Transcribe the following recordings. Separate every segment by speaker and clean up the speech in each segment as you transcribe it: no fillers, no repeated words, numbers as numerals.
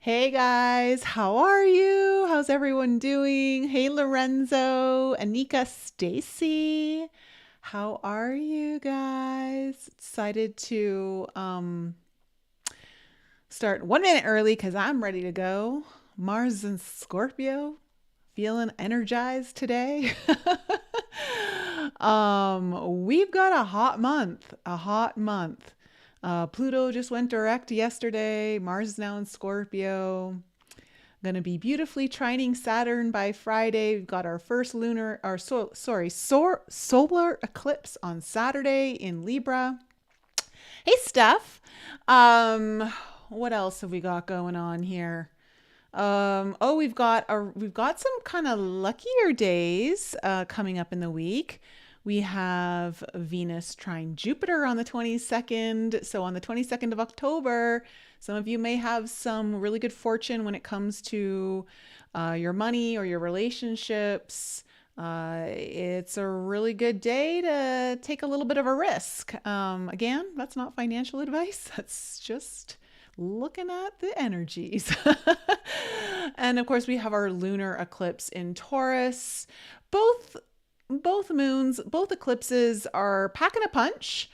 Speaker 1: Hey guys, how are you? How's everyone doing? Hey Lorenzo, Anika, Stacy. How are you guys? Excited to start 1 minute early because I'm ready to go. Mars and Scorpio, feeling energized today. We've got a hot month, a hot month. Pluto just went direct yesterday. Mars is now in Scorpio. Going to be beautifully trining Saturn by Friday. We've got our first solar eclipse on Saturday in Libra. Hey, Steph. Um, what else have we got going on here? We've got some kind of luckier days coming up in the week. We have Venus trine Jupiter on the 22nd. So on the 22nd of October, some of you may have some really good fortune when it comes to your money or your relationships. It's a really good day to take a little bit of a risk. Again, that's not financial advice. That's just looking at the energies. And of course, we have our lunar eclipse in Taurus. Both moons, both eclipses are packing a punch.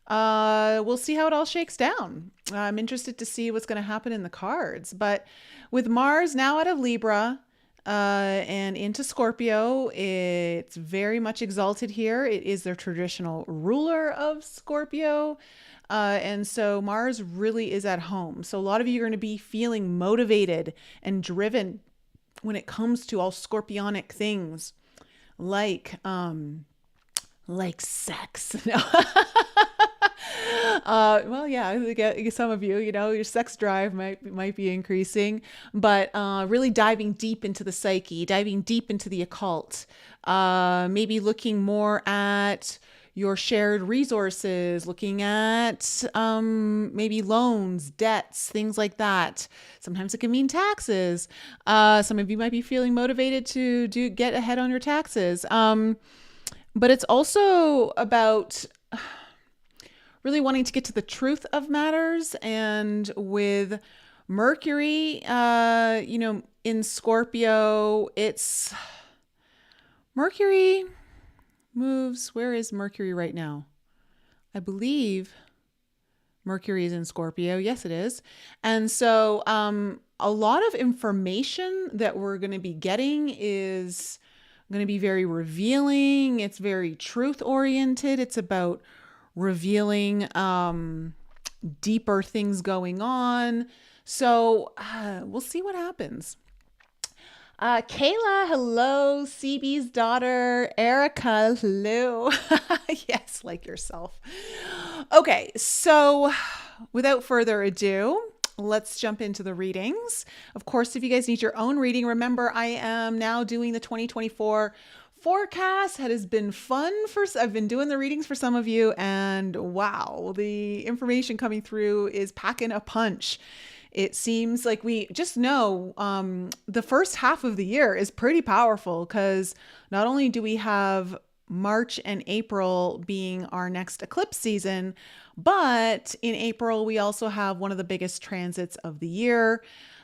Speaker 1: We'll see how it all shakes down. I'm interested to see what's going to happen in the cards. But with Mars now out of Libra and into Scorpio, it's very much exalted here. It is their traditional ruler of Scorpio. And so Mars really is at home. So a lot of you are going to be feeling motivated and driven when it comes to all scorpionic things like sex. No. Well, yeah, I guess some of you, your sex drive might be increasing, but really diving deep into the psyche, diving deep into the occult, maybe looking more at your shared resources, looking at maybe loans, debts, things like that. Sometimes it can mean taxes. Some of you might be feeling motivated to get ahead on your taxes. But it's also about really wanting to get to the truth of matters. And with Mercury, in Scorpio, it's Mercury moves. Where is Mercury right now? I believe Mercury is in Scorpio. Yes, it is. And so a lot of information that we're going to be getting is going to be very revealing. It's very truth oriented. It's about revealing deeper things going on. So we'll see what happens. Kayla, hello. CB's daughter. Erica, hello. Yes, like yourself. Okay, so without further ado, let's jump into the readings. Of course, if you guys need your own reading, remember I am now doing the 2024 forecast. It has been fun. I've been doing the readings for some of you, and wow, the information coming through is packing a punch. It seems like we just know the first half of the year is pretty powerful because not only do we have March and April being our next eclipse season, but in April, we also have one of the biggest transits of the year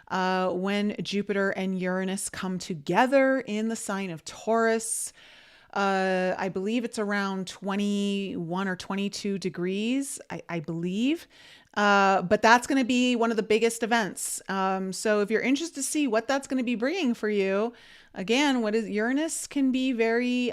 Speaker 1: when Jupiter and Uranus come together in the sign of Taurus. I believe it's around 21 or 22 degrees, I believe. But that's going to be one of the biggest events. So if you're interested to see what that's going to be bringing for you, again, Uranus can be very,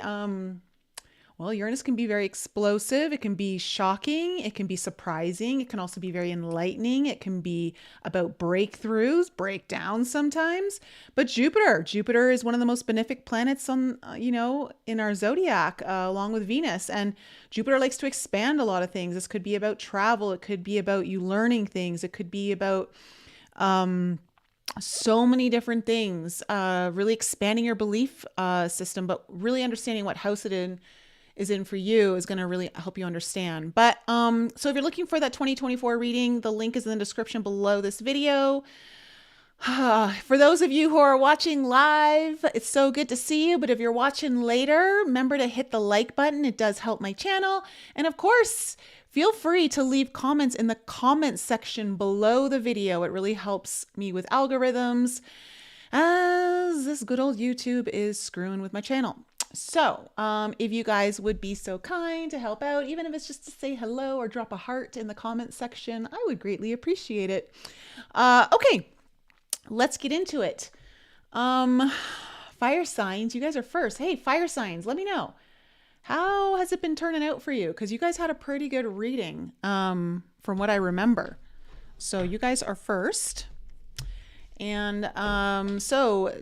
Speaker 1: Uranus can be very explosive. It can be shocking. It can be surprising. It can also be very enlightening. It can be about breakthroughs, breakdowns sometimes. But Jupiter is one of the most benefic planets on, in our zodiac, along with Venus. And Jupiter likes to expand a lot of things. This could be about travel. It could be about you learning things. It could be about, so many different things, really expanding your belief system, but really understanding what house is in for you is going to really help you understand. But so if you're looking for that 2024 reading, the link is in the description below this video. For those of you who are watching live, it's so good to see you. But if you're watching later, remember to hit the like button. It does help my channel. And of course, feel free to leave comments in the comments section below the video. It really helps me with algorithms, as this good old YouTube is screwing with my channel. So if you guys would be so kind to help out, even if it's just to say hello or drop a heart in the comments section, I would greatly appreciate it. Okay. Let's get into it. Fire signs, you guys are first. Hey, fire signs, let me know. How has it been turning out for you? Because you guys had a pretty good reading from what I remember. So you guys are first. And so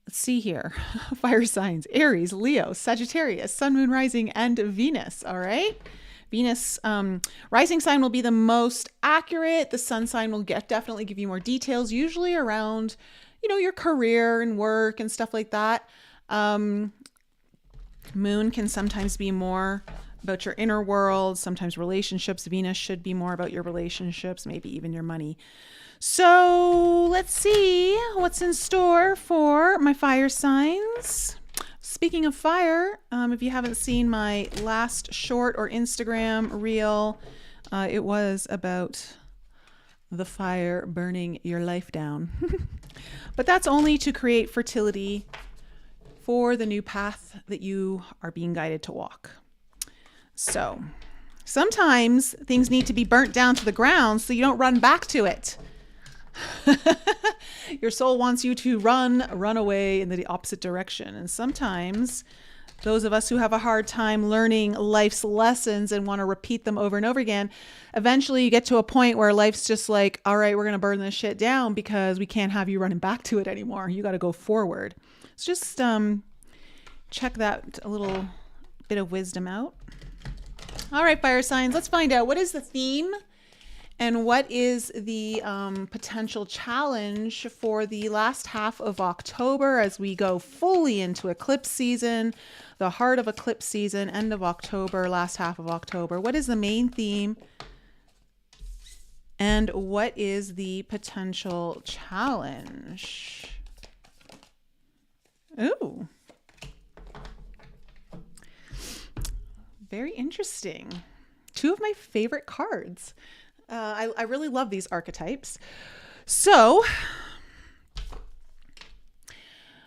Speaker 1: let's see here. Fire signs, Aries, Leo, Sagittarius, Sun, Moon, Rising, and Venus. All right. Venus, rising sign will be the most accurate. The sun sign will definitely give you more details, usually around, your career and work and stuff like that. Moon can sometimes be more about your inner world, sometimes relationships. Venus should be more about your relationships, maybe even your money. So let's see what's in store for my fire signs. Speaking of fire, if you haven't seen my last short or Instagram reel, it was about the fire burning your life down. But that's only to create fertility for the new path that you are being guided to walk. So sometimes things need to be burnt down to the ground so you don't run back to it. Your soul wants you to run away in the opposite direction. And sometimes those of us who have a hard time learning life's lessons and want to repeat them over and over again, eventually you get to a point where life's just like, all right, we're going to burn this shit down because we can't have you running back to it anymore. You got to go forward. So just check that a little bit of wisdom out. All right, fire signs, let's find out what is the theme and what is the potential challenge for the last half of October as we go fully into eclipse season, the heart of eclipse season, end of October, last half of October. What is the main theme? And what is the potential challenge? Ooh. Very interesting. Two of my favorite cards. I really love these archetypes. So,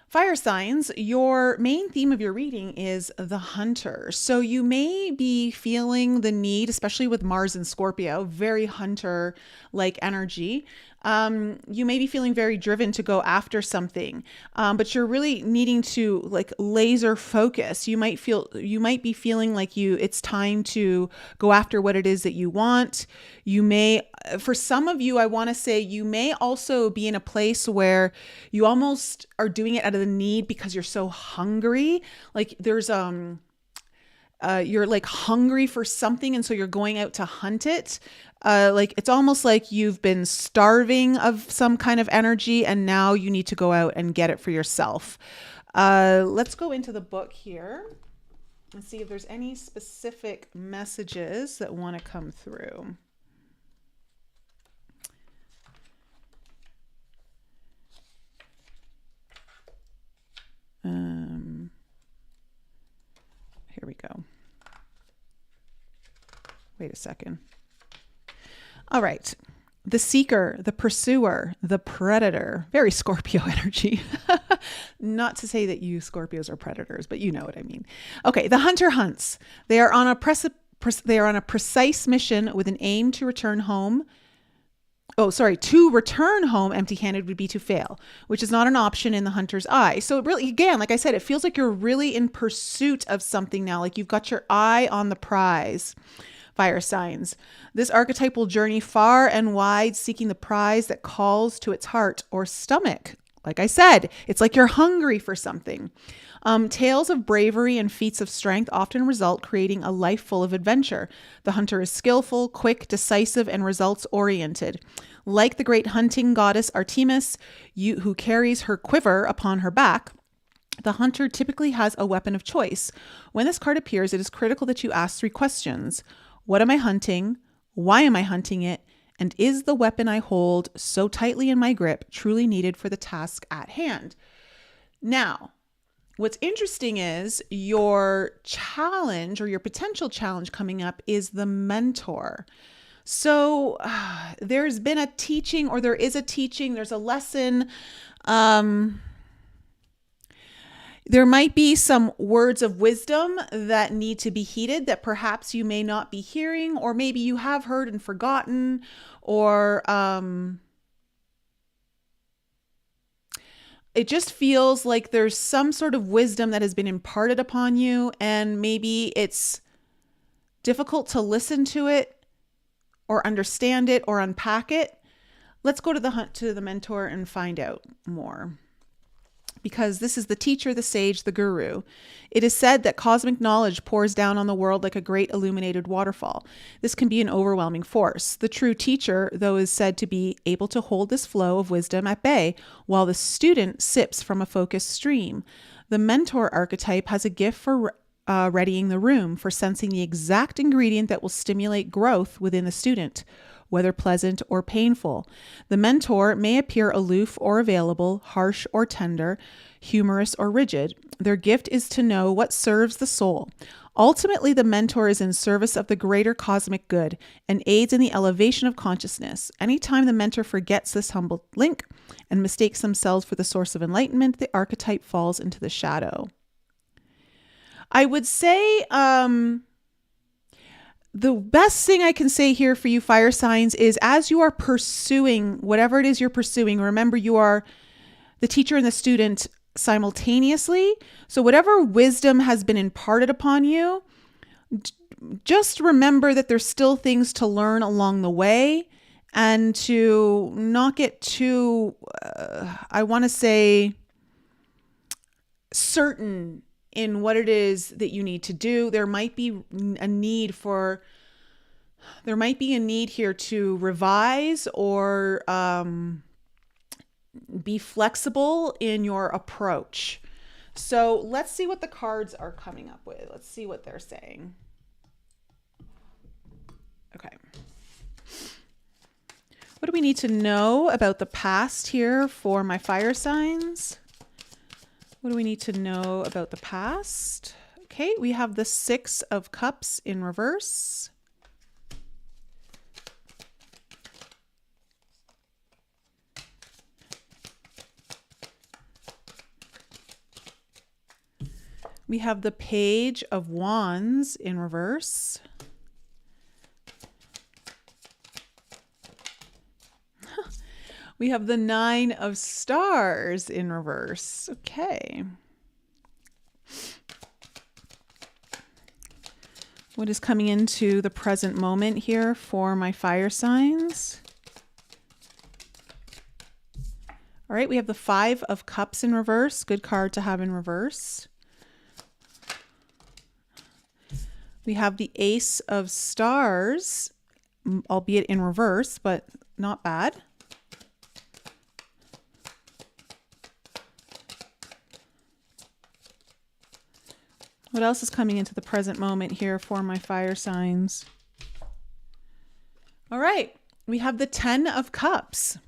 Speaker 1: fire signs, your main theme of your reading is the hunter. So you may be feeling the need, especially with Mars and Scorpio, very hunter-like energy. You may be feeling very driven to go after something, but you're really needing to laser focus. You might be feeling like it's time to go after what it is that you want. You may, for some of you, I want to say you may also be in a place where you almost are doing it out of the need because you're so hungry. Like there's, you're hungry for something. And so you're going out to hunt it. It's almost like you've been starving of some kind of energy and now you need to go out and get it for yourself. Let's go into the book here and see if there's any specific messages that want to come through. Here we go. Wait a second. All right. The seeker, the pursuer, the predator, very Scorpio energy. Not to say that you Scorpios are predators, but you know what I mean. Okay. The hunter hunts. They are on a precise mission with an aim to return home. To return home empty-handed would be to fail, which is not an option in the hunter's eye. So it really, again, like I said, it feels like you're really in pursuit of something now. Like you've got your eye on the prize. Fire signs. This archetype will journey far and wide, seeking the prize that calls to its heart or stomach. Like I said, it's like you're hungry for something. Tales of bravery and feats of strength often result, creating a life full of adventure. The hunter is skillful, quick, decisive, and results-oriented. Like the great hunting goddess Artemis, who carries her quiver upon her back, the hunter typically has a weapon of choice. When this card appears, it is critical that you ask 3 questions. What am I hunting? Why am I hunting it? And is the weapon I hold so tightly in my grip truly needed for the task at hand? Now, what's interesting is your challenge or your potential challenge coming up is the mentor. So there's been a teaching, or there is a teaching, there's a lesson. There might be some words of wisdom that need to be heeded that perhaps you may not be hearing, or maybe you have heard and forgotten, or it just feels like there's some sort of wisdom that has been imparted upon you, and maybe it's difficult to listen to it or understand it or unpack it. Let's go to the mentor and find out more. Because this is the teacher, the sage, the guru. It is said that cosmic knowledge pours down on the world like a great illuminated waterfall. This can be an overwhelming force. The true teacher, though, is said to be able to hold this flow of wisdom at bay, while the student sips from a focused stream. The mentor archetype has a gift for readying the room, for sensing the exact ingredient that will stimulate growth within the student, whether pleasant or painful. The mentor may appear aloof or available, harsh or tender, humorous or rigid. Their gift is to know what serves the soul. Ultimately, the mentor is in service of the greater cosmic good and aids in the elevation of consciousness. Anytime the mentor forgets this humble link and mistakes themselves for the source of enlightenment, the archetype falls into the shadow. I would say, the best thing I can say here for you fire signs is, as you are pursuing whatever it is you're pursuing, remember you are the teacher and the student simultaneously. So whatever wisdom has been imparted upon you, just remember that there's still things to learn along the way, and to not get too, I want to say, certain in what it is that you need to do. There might be a need here to revise or be flexible in your approach. So let's see what the cards are coming up with. Let's see what they're saying. Okay. What do we need to know about the past here for my fire signs? What do we need to know about the past? Okay, we have the 6 of Cups in reverse. We have the Page of Wands in reverse. We have the 9 of Stars in reverse. Okay. What is coming into the present moment here for my fire signs? All right, we have the 5 of Cups in reverse. Good card to have in reverse. We have the Ace of Stars, albeit in reverse, but not bad. What else is coming into the present moment here for my fire signs? All right, we have the 10 of Cups.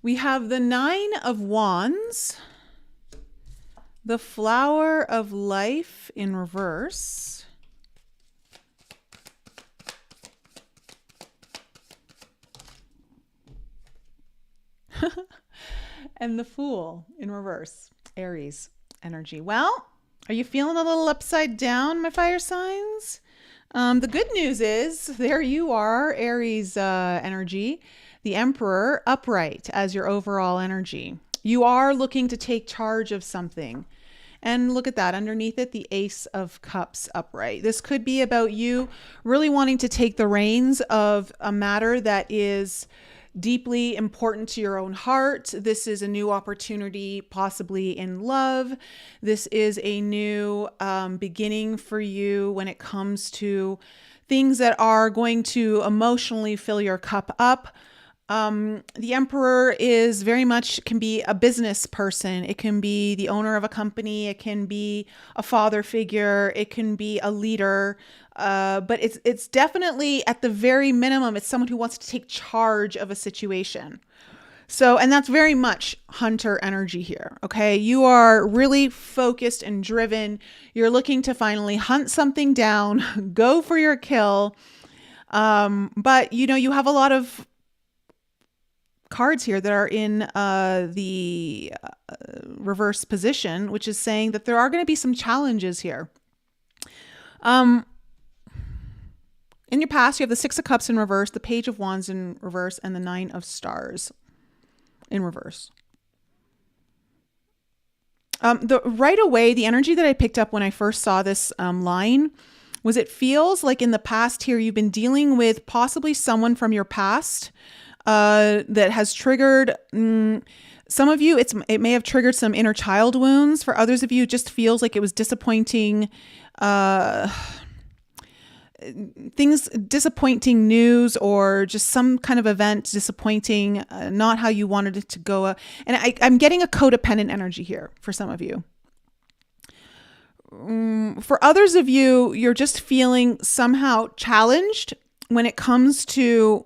Speaker 1: We have the 9 of Wands, the Flower of Life in reverse, and the Fool in reverse, Aries energy. Well, are you feeling a little upside down, my fire signs? The good news is there you are, Aries energy, the Emperor upright as your overall energy. You are looking to take charge of something. And look at that, underneath it, the Ace of Cups upright. This could be about you really wanting to take the reins of a matter that is deeply important to your own heart. This is a new opportunity, possibly in love. This is a new beginning for you when it comes to things that are going to emotionally fill your cup up. The Emperor is very much can be a business person. It can be the owner of a company. It can be a father figure. It can be a leader. But it's definitely at the very minimum, it's someone who wants to take charge of a situation. So, and that's very much hunter energy here. Okay. You are really focused and driven. You're looking to finally hunt something down, go for your kill. But you have a lot of cards here that are in the reverse position, which is saying that there are going to be some challenges here. In your past, you have the Six of Cups in reverse, the Page of Wands in reverse, and the Nine of Stars in reverse. Right away, the energy that I picked up when I first saw this line was it feels like in the past here, you've been dealing with possibly someone from your past that has triggered some of you. It may have triggered some inner child wounds. For others of you, it just feels like it was disappointing disappointing news, or just some kind of event disappointing, not how you wanted it to go. And I'm getting a codependent energy here for some of you. For others of you, you're just feeling somehow challenged when it comes to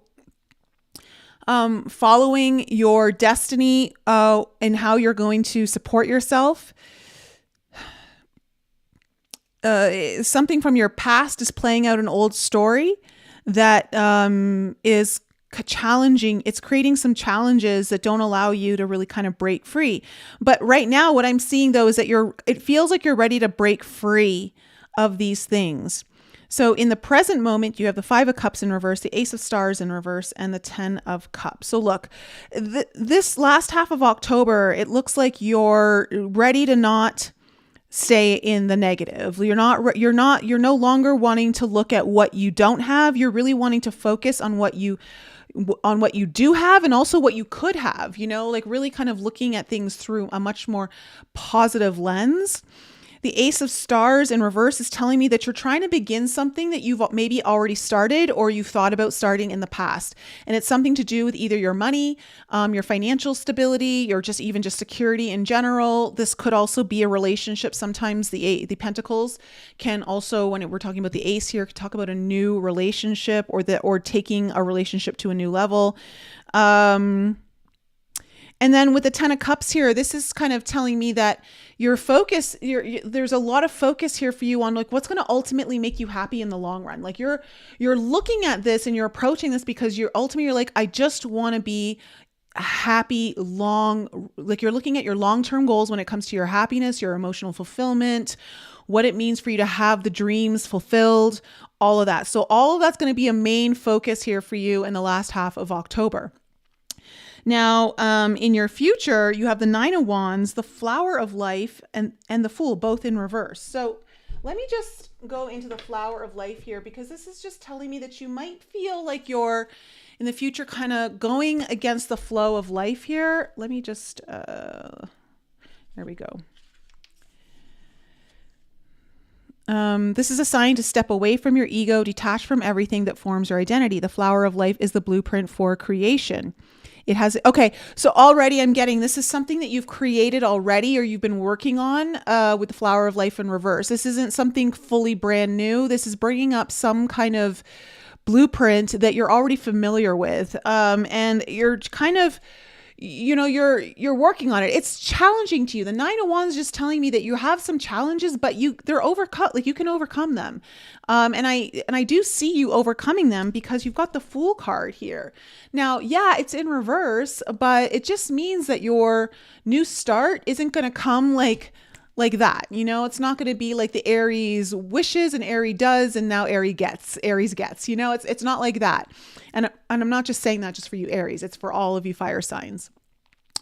Speaker 1: following your destiny and how you're going to support yourself. Something from your past is playing out an old story that is challenging. It's creating some challenges that don't allow you to really kind of break free. But right now, what I'm seeing though is that it feels like you're ready to break free of these things. So in the present moment, you have the Five of Cups in reverse, the Ace of Stars in reverse, and the Ten of Cups. So look, this last half of October, it looks like you're ready to not stay in the negative. You're no longer wanting to look at what you don't have. You're really wanting to focus on what you do have, and also what you could have, like really kind of looking at things through a much more positive lens. The Ace of Stars in reverse is telling me that you're trying to begin something that you've maybe already started or you've thought about starting in the past. And it's something to do with either your money, your financial stability, or just even just security in general. This could also be a relationship. Sometimes the Pentacles can also, when we're talking about the Ace here, talk about a new relationship or taking a relationship to a new level. And then with the Ten of Cups here, this is kind of telling me that your focus, there's a lot of focus here for you on like what's going to ultimately make you happy in the long run. Like you're looking at this and you're approaching this because you're like, I just want to be happy like you're looking at your long-term goals when it comes to your happiness, your emotional fulfillment, what it means for you to have the dreams fulfilled, all of that. So all of that's going to be a main focus here for you in the last half of October. Now, in your future, you have the Nine of Wands, the Flower of Life, and the Fool, both in reverse. So let me just go into the Flower of Life here, because this is just telling me that you might feel like you're in the future kind of going against the flow of life here. Let me just, there we go. This is a sign to step away from your ego, detach from everything that forms your identity. The Flower of Life is the blueprint for creation. It has, okay, so already I'm getting, this is something that you've created already or you've been working on with the Flower of Life in reverse. This isn't something fully brand new. This is bringing up some kind of blueprint that you're already familiar with. And you're kind of, you're working on it. It's challenging to you. The Nine of Wands is just telling me that you have some challenges, but they're overcome. Like you can overcome them. And I do see you overcoming them because you've got the Fool card here. Now, yeah, it's in reverse, but it just means that your new start isn't going to come like that. It's not going to be like the Aries wishes and Aries does, and now Aries gets, it's not like that. And I'm not just saying that just for you Aries, it's for all of you fire signs.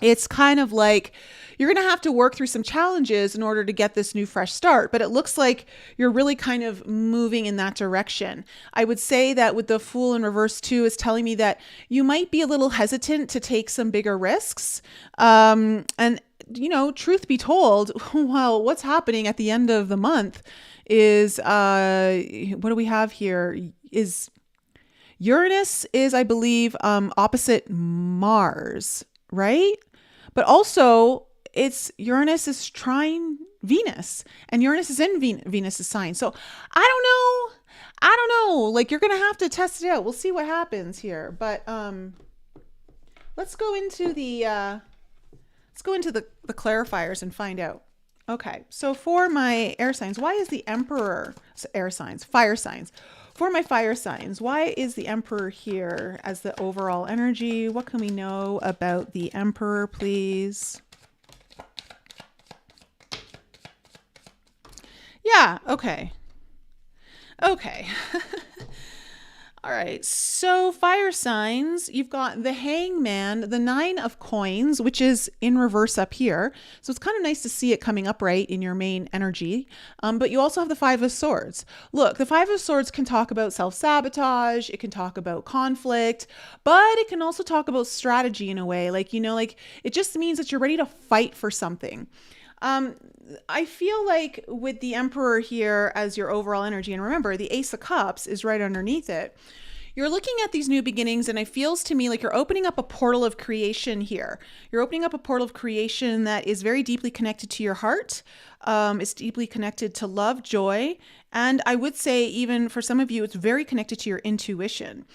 Speaker 1: It's kind of like you're going to have to work through some challenges in order to get this new fresh start, but it looks like you're really kind of moving in that direction. I would say that with the Fool in reverse too is telling me that you might be a little hesitant to take some bigger risks. And truth be told, well, what's happening at the end of the month is, what do we have here is Uranus is, I believe, opposite Mars, right? But also it's Uranus is trine Venus, and Uranus is in Venus's sign. So I don't know. Like, you're going to have to test it out. We'll see what happens here. But let's go into the the clarifiers and find out. Okay, so for my air signs, why is the Emperor, air signs, fire signs? For my fire signs, why is the Emperor here as the overall energy? What can we know about the Emperor, please? Yeah, okay. Okay. All right, so fire signs, you've got the Hangman, the 9 of coins, which is in reverse up here. So it's kind of nice to see it coming upright in your main energy. But you also have the 5 of swords. Look, the 5 of swords can talk about self-sabotage. It can talk about conflict, but it can also talk about strategy in a way. Like, you know, like it just means that you're ready to fight for something. I feel like with the Emperor here as your overall energy, and remember the Ace of Cups is right underneath it, you're looking at these new beginnings, and it feels to me like you're opening up a portal of creation here. You're opening up a portal of creation that is very deeply connected to your heart. It's deeply connected to love, joy, and I would say even for some of you, it's very connected to your intuition.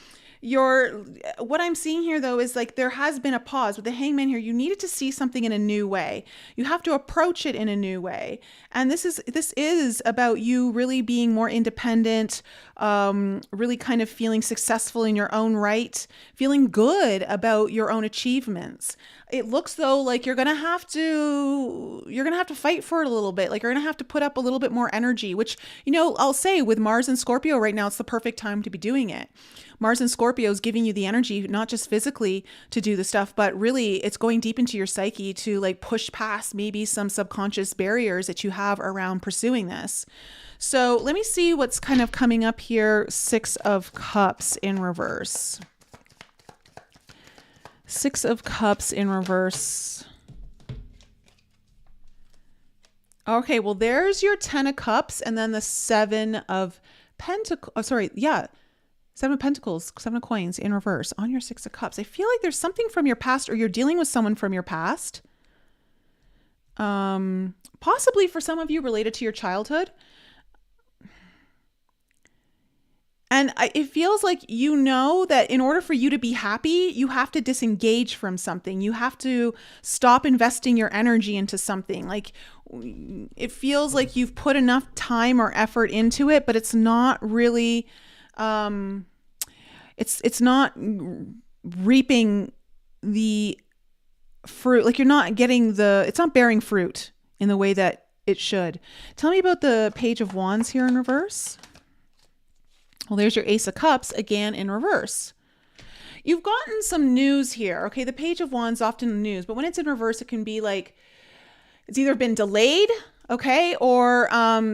Speaker 1: What I'm seeing here though is like there has been a pause with the Hangman here. You needed to see something in a new way. You have to approach it in a new way. And this is about you really being more independent, really kind of feeling successful in your own right, feeling good about your own achievements. It looks though like you're going to have to fight for it a little bit. Like you're going to have to put up a little bit more energy, which, you know, I'll say with Mars and Scorpio right now, it's the perfect time to be doing it. Mars and Scorpio is giving you the energy, not just physically to do the stuff, but really it's going deep into your psyche to like push past maybe some subconscious barriers that you have around pursuing this. So let me see what's kind of coming up here. 6 of Cups in reverse. 6 of Cups in reverse. Okay, well, there's your 10 of Cups and then the 7 of Pentacles. Oh, sorry. Yeah. 7 of Pentacles, 7 of Coins in reverse on your 6 of Cups. I feel like there's something from your past, or you're dealing with someone from your past. Possibly for some of you related to your childhood. And it feels like you know that in order for you to be happy, you have to disengage from something. You have to stop investing your energy into something. Like it feels like you've put enough time or effort into it, but it's not really... it's not reaping the fruit. Like you're not getting it's not bearing fruit in the way that it should. Tell me about the Page of Wands here in reverse. Well, there's your Ace of Cups again in reverse. You've gotten some news here. Okay. The Page of Wands often news, but when it's in reverse, it can be like, it's either been delayed. Okay. Or,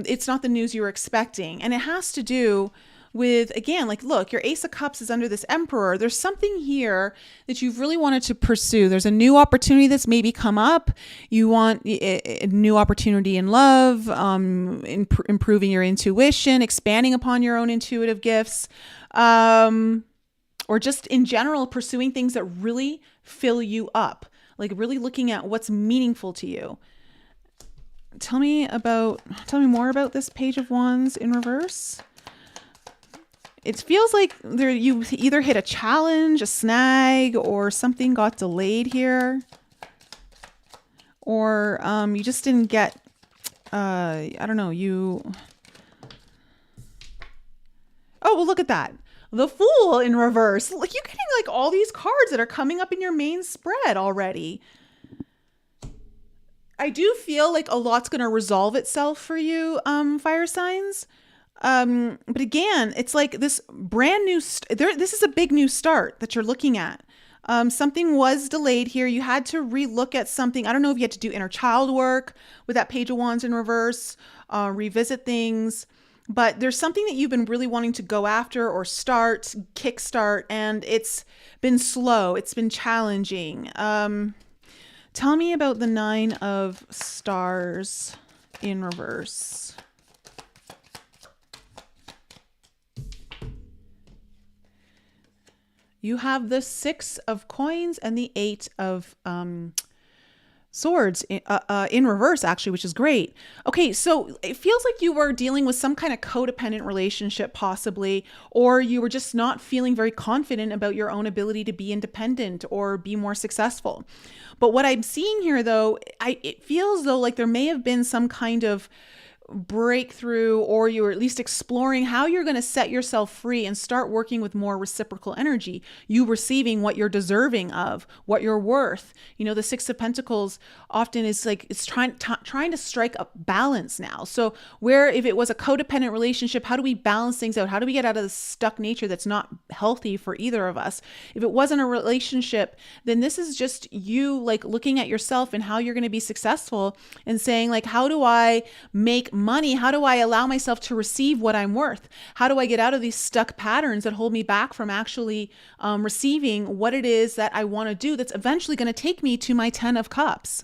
Speaker 1: it's not the news you were expecting. And it has to do with, again, like, look, your Ace of Cups is under this Emperor. There's something here that you've really wanted to pursue. There's a new opportunity that's maybe come up. You want a new opportunity in love, improving your intuition, expanding upon your own intuitive gifts, or just in general, pursuing things that really fill you up, like really looking at what's meaningful to you. Tell me more about this Page of Wands in reverse. It feels like you either hit a challenge, a snag, or something got delayed here. Or you just didn't get, I don't know, Oh, well, look at that. The Fool in reverse. Like you're getting like all these cards that are coming up in your main spread already. I do feel like a lot's going to resolve itself for you, fire signs. But again, it's like this brand new, this is a big new start that you're looking at. Something was delayed here. You had to relook at something. I don't know if you had to do inner child work with that Page of Wands in reverse, revisit things, but there's something that you've been really wanting to go after or kickstart, and it's been slow. It's been challenging. Tell me about the 9 of Stars in reverse. You have the 6 of coins and the 8 of swords in reverse, actually, which is great. Okay, so it feels like you were dealing with some kind of codependent relationship, possibly, or you were just not feeling very confident about your own ability to be independent or be more successful. But what I'm seeing here, though, it feels though like there may have been some kind of breakthrough, or you were at least exploring how you're going to set yourself free and start working with more reciprocal energy, you receiving what you're deserving of, what you're worth. You know, the 6 of Pentacles often is like it's trying to strike a balance now. So where if it was a codependent relationship, how do we balance things out? How do we get out of the stuck nature that's not healthy for either of us? If it wasn't a relationship, then this is just you like looking at yourself and how you're going to be successful and saying like, how do I make money? How do I allow myself to receive what I'm worth? How do I get out of these stuck patterns that hold me back from actually receiving what it is that I want to do that's eventually going to take me to my 10 of Cups?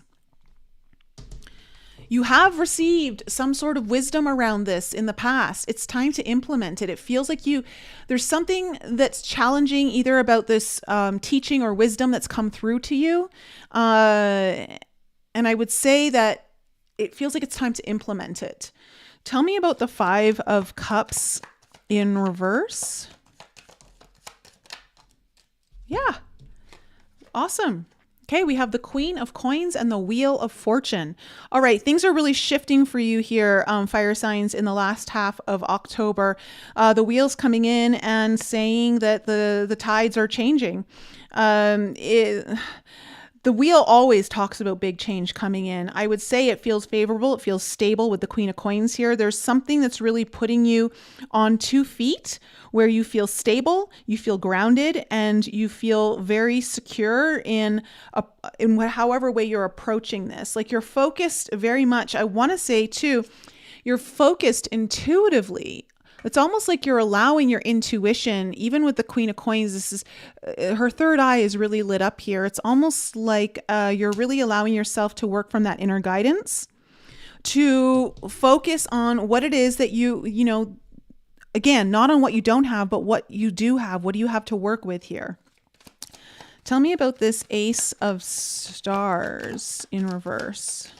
Speaker 1: You have received some sort of wisdom around this in the past. It's time to implement it. It feels like there's something that's challenging either about this teaching or wisdom that's come through to you. And I would say that it feels like it's time to implement it. Tell me about the 5 of Cups in reverse. Yeah. Awesome. Okay, we have the Queen of Coins and the Wheel of Fortune. All right, things are really shifting for you here, fire signs, in the last half of October. The wheel's coming in and saying that the tides are changing. The wheel always talks about big change coming in. I would say it feels favorable. It feels stable with the Queen of Coins here. There's something that's really putting you on 2 feet where you feel stable, you feel grounded, and you feel very secure in however way you're approaching this. Like you're focused very much. I want to say too, you're focused intuitively. It's almost like you're allowing your intuition, even with the Queen of Coins, this is her third eye is really lit up here. It's almost like you're really allowing yourself to work from that inner guidance, to focus on what it is that you know, again, not on what you don't have, but what you do have. What do you have to work with here? Tell me about this Ace of Stars in reverse.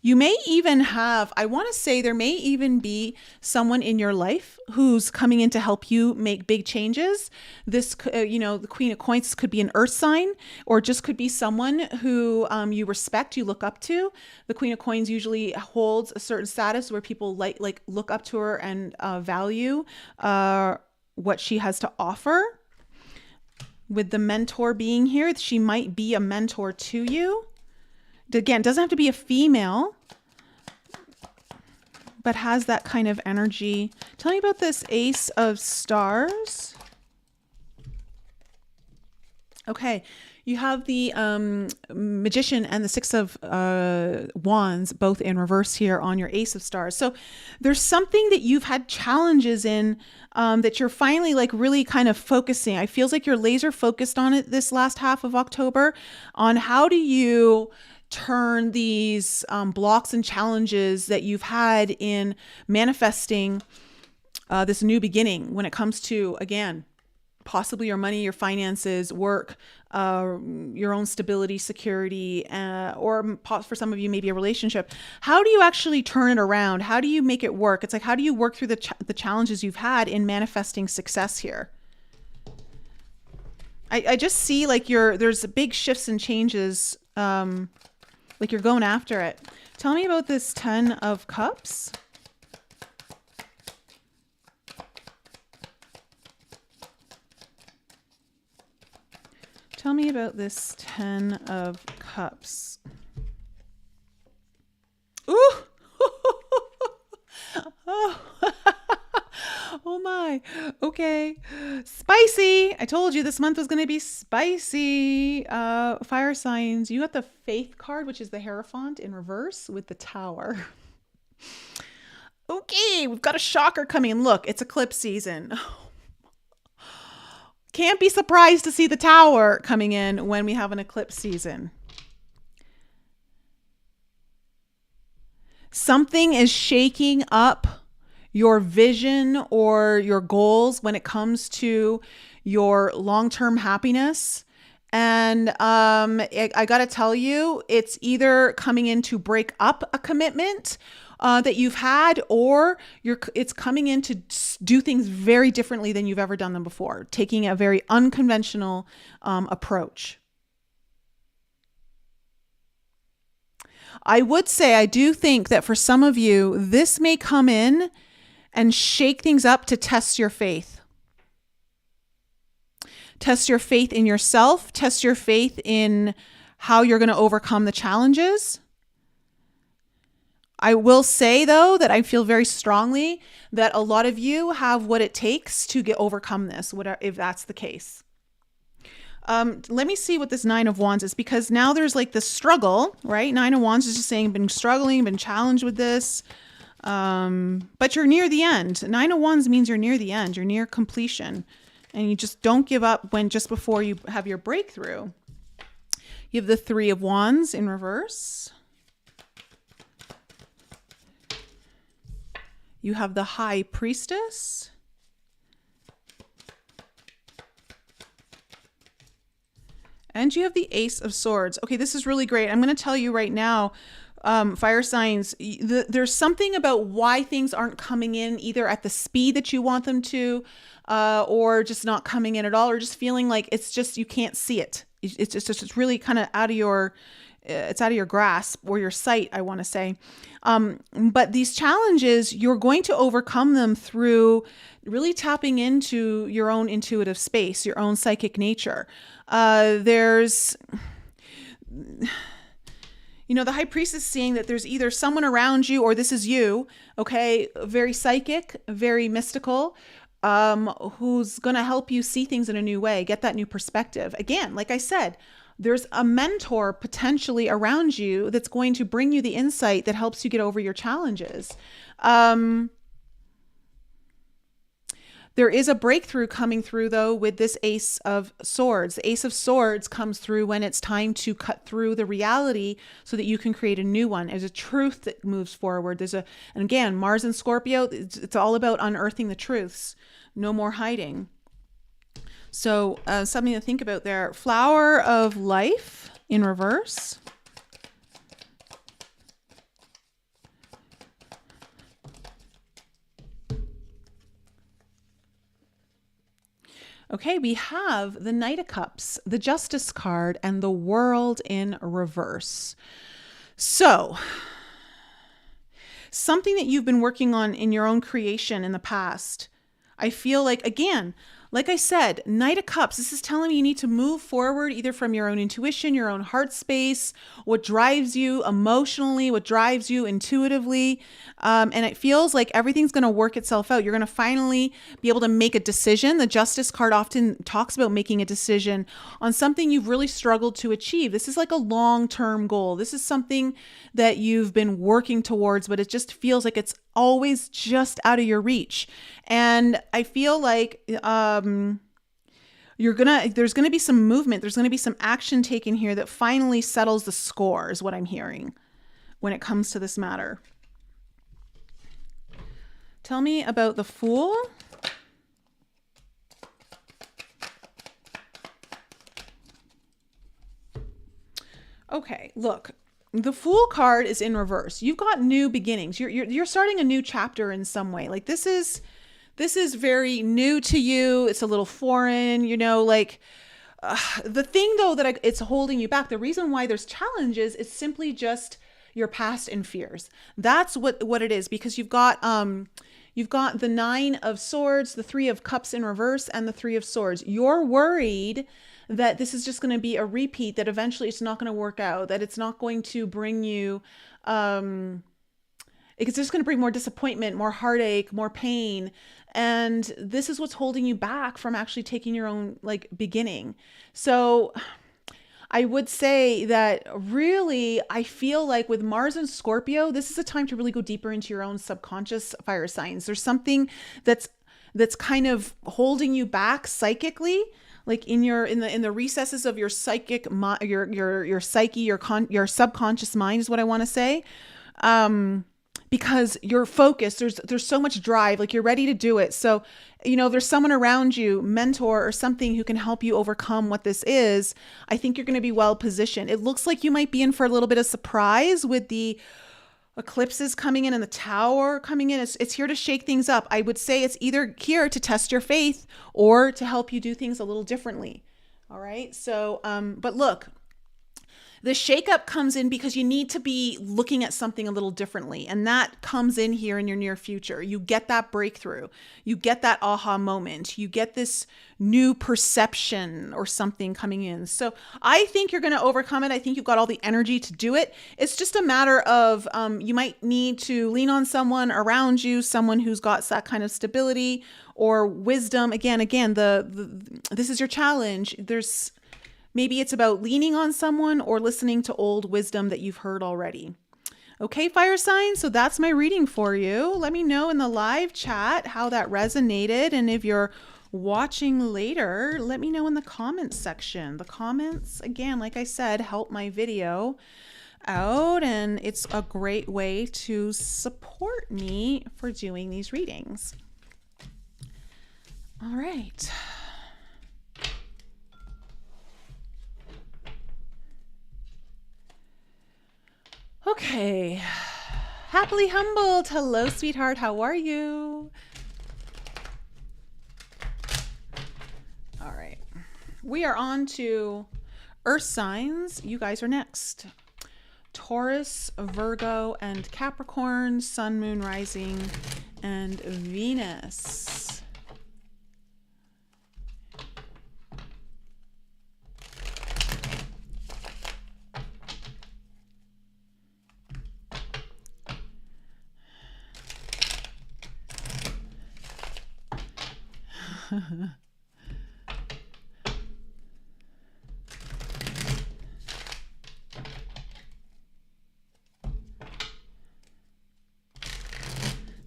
Speaker 1: You may even have, I want to say there may even be someone in your life who's coming in to help you make big changes. This, the Queen of Coins could be an earth sign, or just could be someone who you respect, you look up to. The Queen of Coins usually holds a certain status where people like look up to her and value what she has to offer. With the mentor being here, she might be a mentor to you. Again, doesn't have to be a female, but has that kind of energy. Tell me about this Ace of Stars. Okay, you have the Magician and the 6 of Wands both in reverse here on your Ace of Stars. So there's something that you've had challenges in that you're finally like really kind of focusing. I feels like you're laser focused on it this last half of October, on how do you turn these blocks and challenges that you've had in manifesting this new beginning when it comes to, again, possibly your money, your finances, work, your own stability, security, or for some of you, maybe a relationship. How do you actually turn it around? How do you make it work? It's like, how do you work through the challenges you've had in manifesting success here? I just see like there's big shifts and changes, like you're going after it. Tell me about this 10 of Cups. Tell me about this 10 of Cups. Ooh! Oh. Oh my. Okay. Spicy. I told you this month was going to be spicy. Fire signs. You got the Faith card, which is the Hierophant in reverse with the Tower. Okay. We've got a shocker coming in. Look, it's eclipse season. Can't be surprised to see the Tower coming in when we have an eclipse season. Something is shaking up your vision or your goals when it comes to your long-term happiness. And I got to tell you, it's either coming in to break up a commitment that you've had, or it's coming in to do things very differently than you've ever done them before, taking a very unconventional approach. I would say, I do think that for some of you, this may come in and shake things up to test your faith. Test your faith in yourself. Test your faith in how you're going to overcome the challenges. I will say, though, that I feel very strongly that a lot of you have what it takes to overcome this, whatever, if that's the case. Let me see what this Nine of Wands is, because now there's like this struggle, right? Nine of Wands is just saying, been struggling, been challenged with this, but you're near the end. Nine of Wands means you're near the end. You're near completion, and you just don't give up when just before you have your breakthrough. You have the Three of Wands in reverse. You have the High Priestess. And you have the Ace of Swords. Okay, this is really great. I'm going to tell you right now, fire signs, there's something about why things aren't coming in either at the speed that you want them to, or just not coming in at all, or just feeling like it's just, you can't see it. It's really kind of out of your grasp or your sight, I want to say. But these challenges, you're going to overcome them through really tapping into your own intuitive space, your own psychic nature. There's, the High Priestess is saying that there's either someone around you or this is you, okay, very psychic, very mystical, who's going to help you see things in a new way, get that new perspective. Again, like I said, there's a mentor potentially around you that's going to bring you the insight that helps you get over your challenges. There is a breakthrough coming through, though, with this Ace of Swords. The Ace of Swords comes through when it's time to cut through the reality so that you can create a new one. There's a truth that moves forward. And again, Mars and Scorpio, it's all about unearthing the truths. No more hiding. So something to think about there. Flower of Life in reverse. Okay, we have the Knight of Cups, the Justice card, and the World in reverse. So, something that you've been working on in your own creation in the past. I feel like, again, like I said, Knight of Cups, this is telling me you need to move forward either from your own intuition, your own heart space, what drives you emotionally, what drives you intuitively. And it feels like everything's going to work itself out. You're going to finally be able to make a decision. The Justice card often talks about making a decision on something you've really struggled to achieve. This is like a long-term goal. This is something that you've been working towards, but it just feels like it's always just out of your reach. And I feel like there's gonna be some movement. There's gonna be some action taken here that finally settles the score, is what I'm hearing when it comes to this matter. Tell me about the Fool. Okay, look. The Fool card is in reverse. You've got new beginnings. You're starting a new chapter in some way. Like this is very new to you. It's a little foreign, the thing though that it's holding you back. The reason why there's challenges is simply just your past and fears. That's what it is, because you've got the Nine of Swords, the Three of Cups in reverse, and the Three of Swords. You're worried that this is just going to be a repeat, that eventually it's not going to work out, that it's not going to bring you, it's just going to bring more disappointment, more heartache, more pain. And this is what's holding you back from actually taking your own beginning. So I would say that really, I feel like with Mars and Scorpio, this is a time to really go deeper into your own subconscious fire signs. There's something that's kind of holding you back psychically, like in the recesses of your psychic, your psyche, your subconscious mind is what I want to say. because you're focused. There's so much drive, like you're ready to do it. So, there's someone around you, mentor or something, who can help you overcome what this is. I think you're going to be well positioned. It looks like you might be in for a little bit of surprise with the eclipses coming in and the tower coming in. It's here to shake things up. I would say it's either here to test your faith or to help you do things a little differently. All right. So, but look, the shakeup comes in because you need to be looking at something a little differently. And that comes in here in your near future. You get that breakthrough. You get that aha moment. You get this new perception or something coming in. So I think you're going to overcome it. I think you've got all the energy to do it. It's just a matter of you might need to lean on someone around you, someone who's got that kind of stability or wisdom. Again, this is your challenge. Maybe it's about leaning on someone or listening to old wisdom that you've heard already. Okay, fire signs. So that's my reading for you. Let me know in the live chat how that resonated. And if you're watching later, let me know in the comments section. The comments, again, like I said, help my video out. And it's a great way to support me for doing these readings. All right. Okay. Happily humbled. Hello, sweetheart. How are you? All right. We are on to Earth signs. You guys are next. Taurus, Virgo, and Capricorn, Sun, Moon, Rising, and Venus.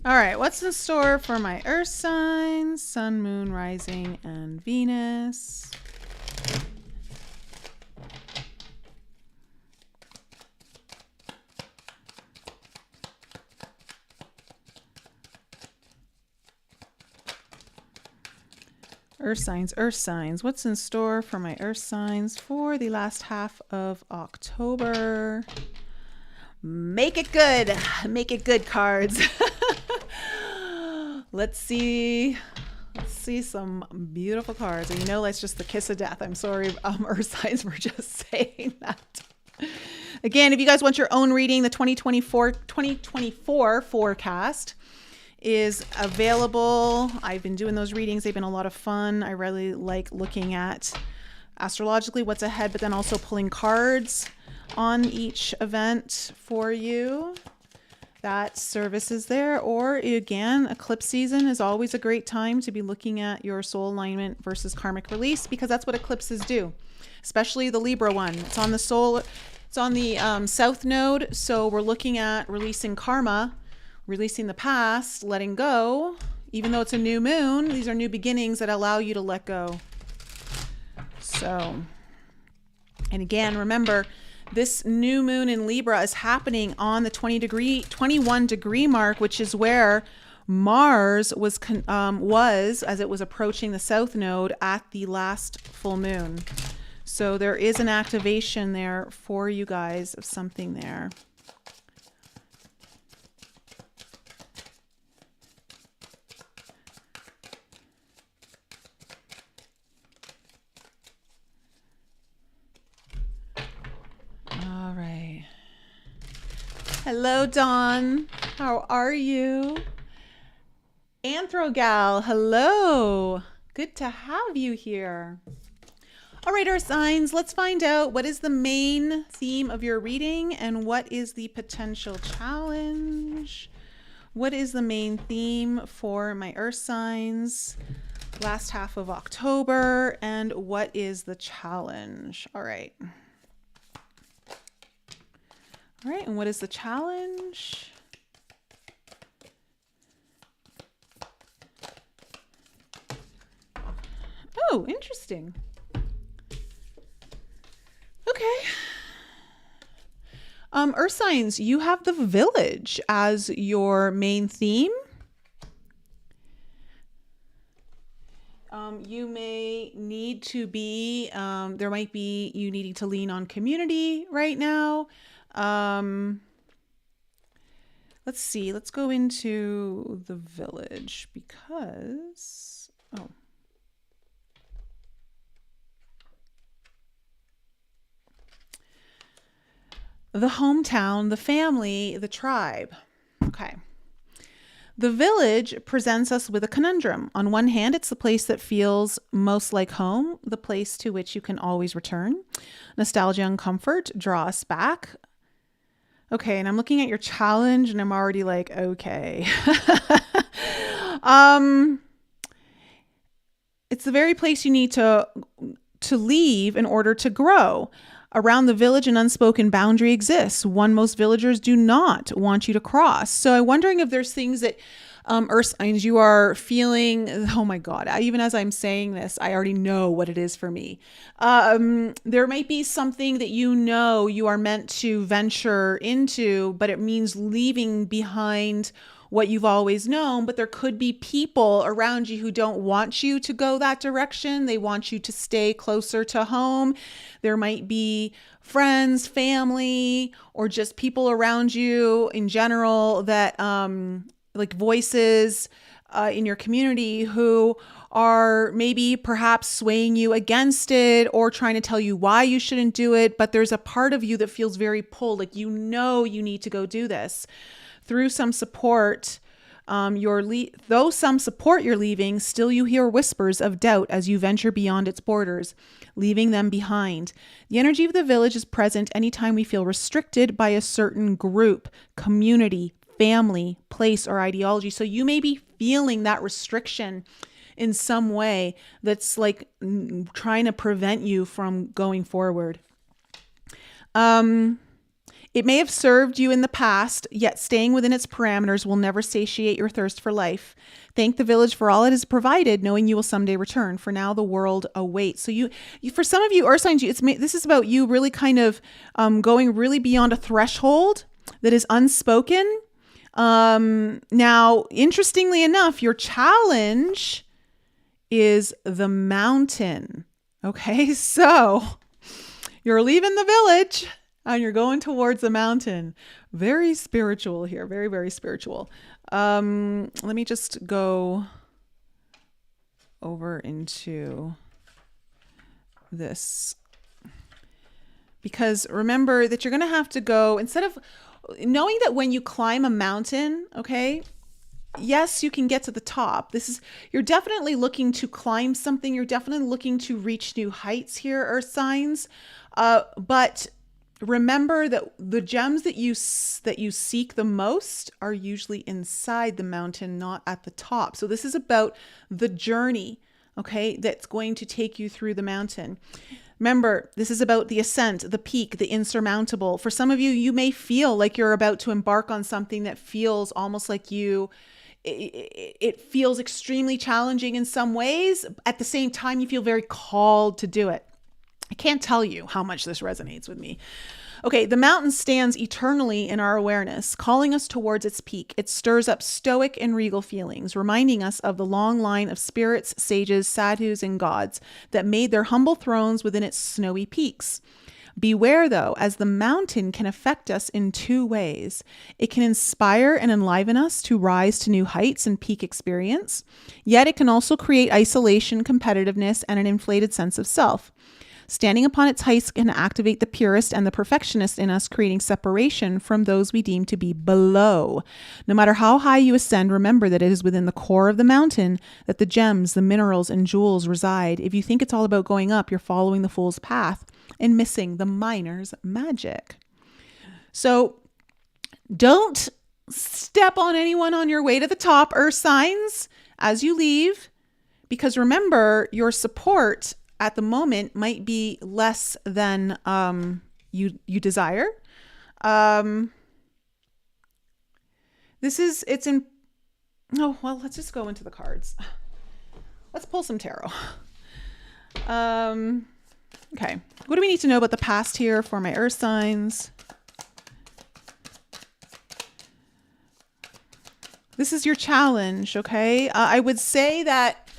Speaker 1: All right, what's in store for my Earth signs? Sun, Moon, Rising, and Venus. Earth signs, Earth signs. What's in store for my Earth signs for the last half of October? Make it good. Make it good, cards. Let's see some beautiful cards. And that's just the kiss of death. I'm sorry, Earth signs, for just saying that. Again, if you guys want your own reading, the 2024 forecast is available. I've been doing those readings. They've been a lot of fun. I really like looking at astrologically what's ahead, but then also pulling cards on each event for you. That service is there. Or again, eclipse season is always a great time to be looking at your soul alignment versus karmic release, because that's what eclipses do, especially the Libra one. It's on the soul. It's on the south node. So we're looking at releasing karma, releasing the past, letting go. Even though it's a new moon, these are new beginnings that allow you to let go. So, and again, remember, this new moon in Libra is happening on the 21 degree mark, which is where Mars was as it was approaching the south node at the last full moon. So there is an activation there for you guys of something there. All right. Hello, Dawn. How are you? Anthrogal, hello. Good to have you here. All right, Earth signs, let's find out what is the main theme of your reading and what is the potential challenge. What is the main theme for my Earth signs last half of October, and what is the challenge? All right. All right, and what is the challenge? Oh, interesting. Okay. Earth signs, you have the village as your main theme. You may need to be, there might be you needing to lean on community right now. Let's see, let's go into the village because, the hometown, the family, the tribe. Okay. The village presents us with a conundrum. On one hand, it's the place that feels most like home, the place to which you can always return. Nostalgia and comfort draw us back. Okay, and I'm looking at your challenge and I'm already like, okay. It's the very place you need to leave in order to grow. Around the village, an unspoken boundary exists, one most villagers do not want you to cross. So I'm wondering if there's things that Earth signs you are feeling. Oh my God, even as I'm saying this, I already know what it is for me. There might be something that you are meant to venture into, but it means leaving behind what you've always known. But there could be people around you who don't want you to go that direction. They want you to stay closer to home. There might be friends, family, or just people around you in general that like voices in your community who are maybe perhaps swaying you against it or trying to tell you why you shouldn't do it. But there's a part of you that feels very pulled, like you need to go do this. Through some support, though some support you're leaving, still you hear whispers of doubt as you venture beyond its borders, leaving them behind. The energy of the village is present anytime we feel restricted by a certain group, community, family, place, or ideology. So you may be feeling that restriction in some way that's like trying to prevent you from going forward. It may have served you in the past, yet staying within its parameters will never satiate your thirst for life. Thank the village for all it has provided, knowing you will someday return. For now, the world awaits. So you for some of you, Earth signs, this is about you really kind of going really beyond a threshold that is unspoken. Now, interestingly enough, your challenge is the mountain. Okay, so you're leaving the village and you're going towards the mountain. Very spiritual here. Very, very spiritual. Let me just go over into this. Because remember that you're going to have to go, instead of knowing that when you climb a mountain, okay, yes, you can get to the top. You're definitely looking to climb something. You're definitely looking to reach new heights here, Earth signs. But remember that the gems that you seek the most are usually inside the mountain, not at the top. So this is about the journey, okay, that's going to take you through the mountain. Remember, this is about the ascent, the peak, the insurmountable. For some of you, you may feel like you're about to embark on something that feels almost like it feels extremely challenging in some ways. At the same time, you feel very called to do it. I can't tell you how much this resonates with me. Okay, the mountain stands eternally in our awareness, calling us towards its peak. It stirs up stoic and regal feelings, reminding us of the long line of spirits, sages, sadhus, and gods that made their humble thrones within its snowy peaks. Beware, though, as the mountain can affect us in two ways. It can inspire and enliven us to rise to new heights and peak experience, yet it can also create isolation, competitiveness, and an inflated sense of self. Standing upon its heights can activate the purist and the perfectionist in us, creating separation from those we deem to be below. No matter how high you ascend, remember that it is within the core of the mountain that the gems, the minerals, and jewels reside. If you think it's all about going up, you're following the fool's path and missing the miner's magic. So don't step on anyone on your way to the top, Earth signs, as you leave, because remember, your support at the moment might be less than you desire. Let's just go into the cards. Let's pull some tarot. Okay. What do we need to know about the past here for my Earth signs? This is your challenge, okay? I would say that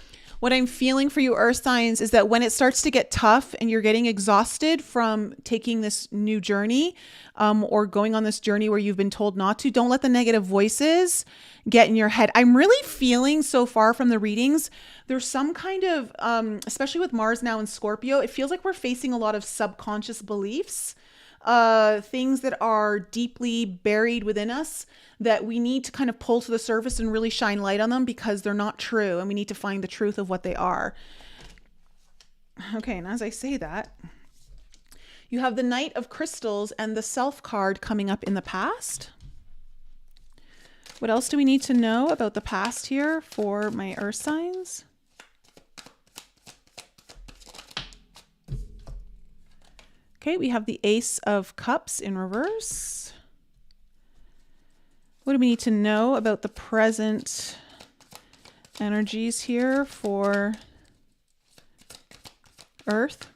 Speaker 1: what I'm feeling for you earth signs is that when it starts to get tough and you're getting exhausted from taking this new journey, or going on this journey where you've been told not to, don't let the negative voices get in your head. I'm really feeling so far from the readings, there's some kind of, especially with Mars now in Scorpio, it feels like we're facing a lot of subconscious beliefs, things that are deeply buried within us that we need to kind of pull to the surface and really shine light on them because they're not true, and we need to find the truth of what they are. Okay, and as I say that, you have the Knight of Crystals and the Self card coming up in the past. What else do we need to know about the past here for my earth signs? Okay, we have the Ace of Cups in reverse. What do we need to know about the present energies here for Earth?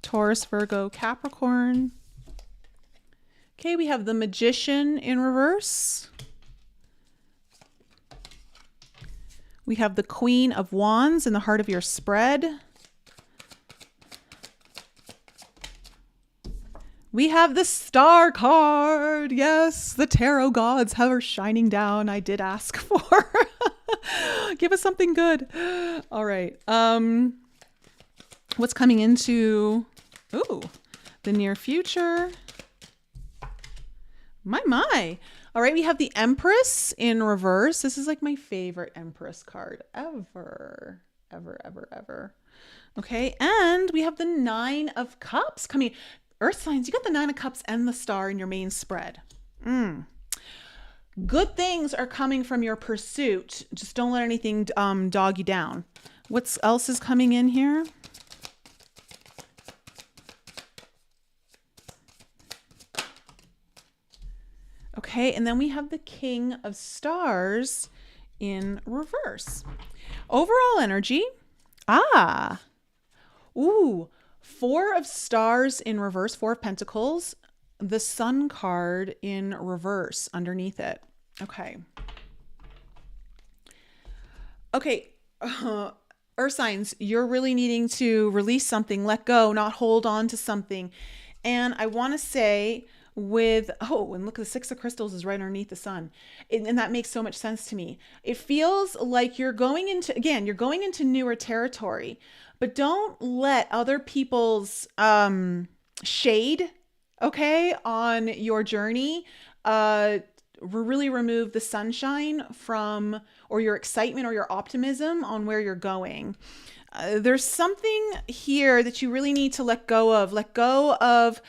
Speaker 1: Taurus, Virgo, Capricorn. Okay, we have the Magician in reverse. We have the Queen of Wands in the heart of your spread. We have the Star card. Yes, the tarot gods are shining down. I did ask for. Give us something good. All right. What's coming into the near future? My. All right, we have the Empress in reverse. This is like my favorite Empress card ever. Okay, and we have the Nine of Cups coming. Earth signs, you got the Nine of Cups and the Star in your main spread. Good things are coming from your pursuit. Just don't let anything dog you down. What else is coming in here? Okay, and then we have the King of Stars in reverse. Overall energy. Four of Stars in reverse, Four of Pentacles, the Sun card in reverse underneath it. Okay. Earth signs, you're really needing to release something, let go, not hold on to something. And I want to say and look, the Six of Crystals is right underneath the Sun. And that makes so much sense to me. It feels like you're going into newer territory, but don't let other people's shade, on your journey, really remove the sunshine from, or your excitement or your optimism on where you're going. There's something here that you really need to let go of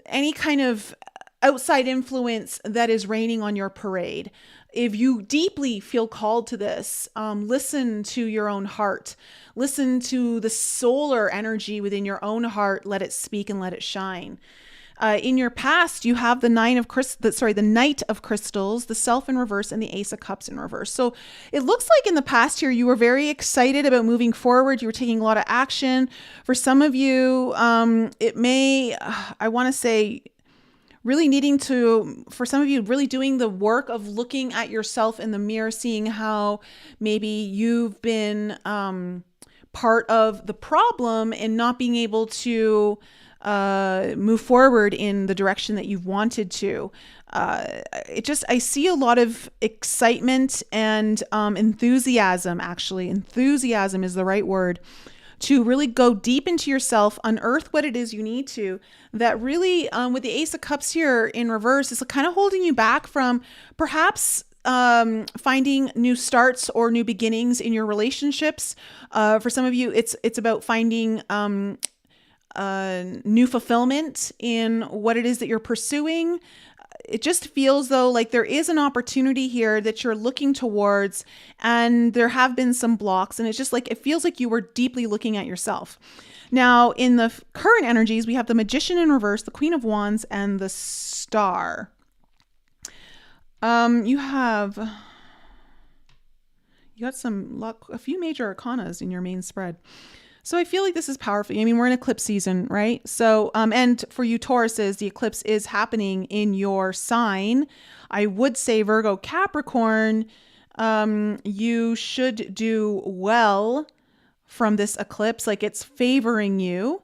Speaker 1: any kind of outside influence that is raining on your parade. If you deeply feel called to this, listen to your own heart. Listen to the solar energy within your own heart. Let it speak and let it shine. In your past, you have the Knight of Crystals, the Self in reverse, and the Ace of Cups in reverse. So it looks like in the past here, you were very excited about moving forward. You were taking a lot of action. For some of you, for some of you, really doing the work of looking at yourself in the mirror, seeing how maybe you've been part of the problem and not being able to move forward in the direction that you've wanted to. I see a lot of excitement and enthusiasm, actually. Enthusiasm is the right word, to really go deep into yourself, unearth what it is you need to, that really, with the Ace of Cups here in reverse, is kind of holding you back from perhaps finding new starts or new beginnings in your relationships. For some of you, it's about finding new fulfillment in what it is that you're pursuing. It just feels though like there is an opportunity here that you're looking towards, and there have been some blocks, and it's just like it feels like you were deeply looking at yourself. Now, in the current energies, we have the Magician in reverse, the Queen of Wands, and the Star. You got some luck, a few major arcanas in your main spread. So I feel like this is powerful. I mean, we're in eclipse season, right? So, and for you Tauruses, the eclipse is happening in your sign. I would say Virgo, Capricorn, you should do well from this eclipse. Like it's favoring you.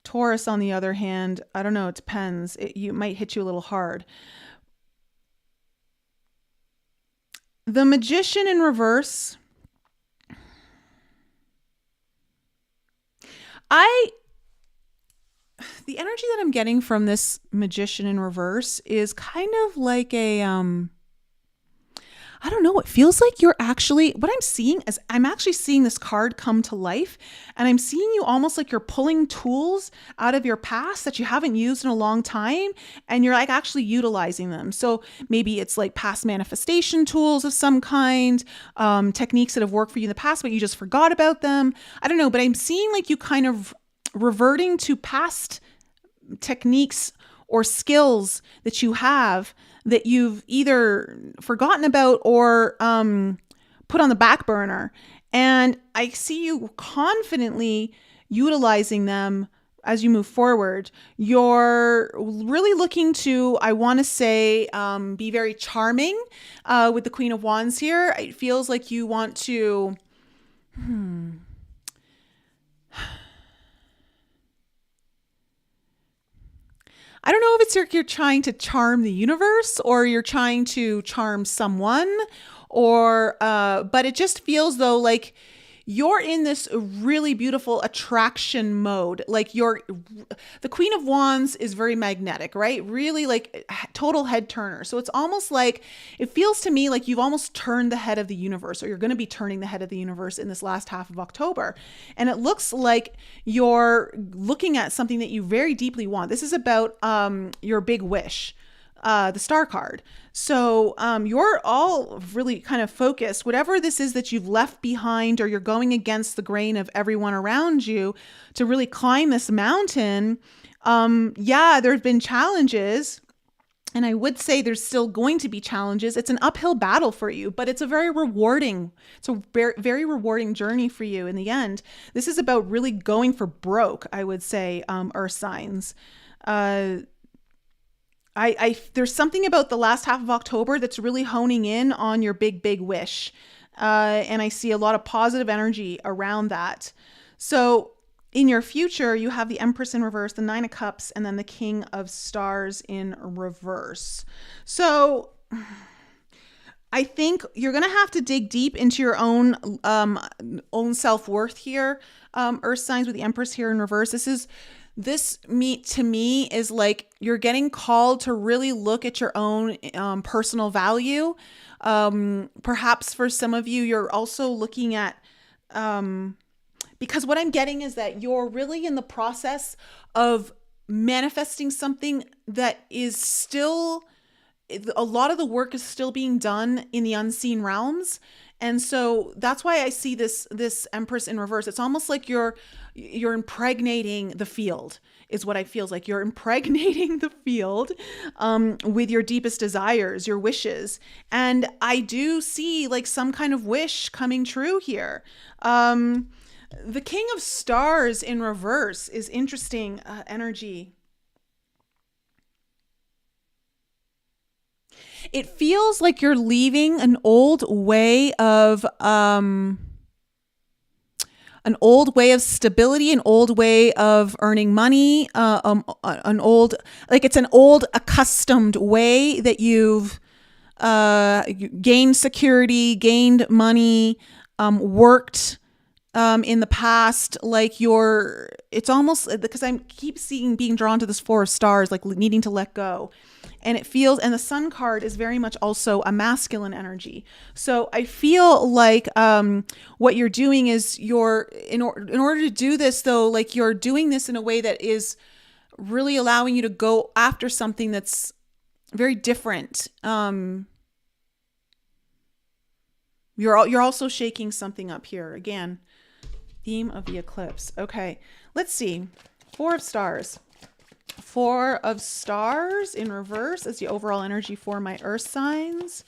Speaker 1: Taurus, on the other hand, I don't know. It depends. You might hit you a little hard. The Magician in reverse. The energy that I'm getting from this Magician in reverse is kind of like a, I don't know. It feels like you're actually, what I'm seeing is I'm actually seeing this card come to life, and I'm seeing you almost like you're pulling tools out of your past that you haven't used in a long time, and you're like actually utilizing them. So maybe it's like past manifestation tools of some kind, techniques that have worked for you in the past, but you just forgot about them. I don't know, but I'm seeing like you kind of reverting to past techniques or skills that you have that you've either forgotten about or put on the back burner. And I see you confidently utilizing them as you move forward. You're really looking to, I want to say, be very charming with the Queen of Wands here. It feels like you want to... I don't know if it's you're trying to charm the universe or you're trying to charm someone, or but it just feels though like you're in this really beautiful attraction mode. Like the Queen of Wands is very magnetic, right? Really like total head turner. So it's almost like, it feels to me like you've almost turned the head of the universe, or you're going to be turning the head of the universe in this last half of October. And it looks like you're looking at something that you very deeply want. This is about your big wish. The star card. So you're all really kind of focused. Whatever this is that you've left behind, or you're going against the grain of everyone around you to really climb this mountain. Yeah, there have been challenges. And I would say there's still going to be challenges. It's an uphill battle for you, but it's a very rewarding rewarding journey for you in the end. This is about really going for broke, I would say, Earth signs. There's something about the last half of October that's really honing in on your big wish. And I see a lot of positive energy around that. So in your future, you have the Empress in reverse, the Nine of Cups, and then the King of Stars in reverse. So I think you're going to have to dig deep into your own self-worth here, Earth signs, with the Empress here in reverse. This to me is like you're getting called to really look at your own personal value. Perhaps for some of you, you're also looking at, because what I'm getting is that you're really in the process of manifesting something that is still, a lot of the work is still being done in the unseen realms. And so that's why I see this Empress in reverse. It's almost like you're impregnating the field, is what I feels like. You're impregnating the field with your deepest desires, your wishes. And I do see like some kind of wish coming true here. The King of Stars in reverse is interesting energy. It feels like you're leaving an old way of stability, an old way of earning money, it's an old accustomed way that you've gained security, gained money, worked in the past. Like it's almost because I keep seeing being drawn to this Four of Stars, like needing to let go. And it feels, and the Sun card is very much also a masculine energy. So I feel like what you're doing is in order to do this though, like you're doing this in a way that is really allowing you to go after something that's very different. You're also shaking something up here. Again, theme of the eclipse. Okay, let's see. Four of Stars. Four of Stars in reverse is the overall energy for my Earth signs.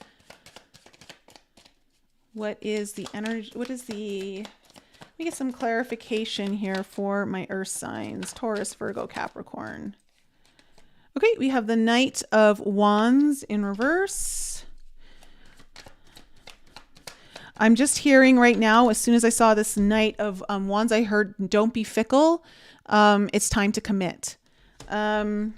Speaker 1: What is the energy? What is the... Let me get some clarification here for my earth signs. Taurus, Virgo, Capricorn. Okay, we have the Knight of Wands in reverse. I'm just hearing right now, as soon as I saw this Knight of Wands, I heard, don't be fickle. It's time to commit. You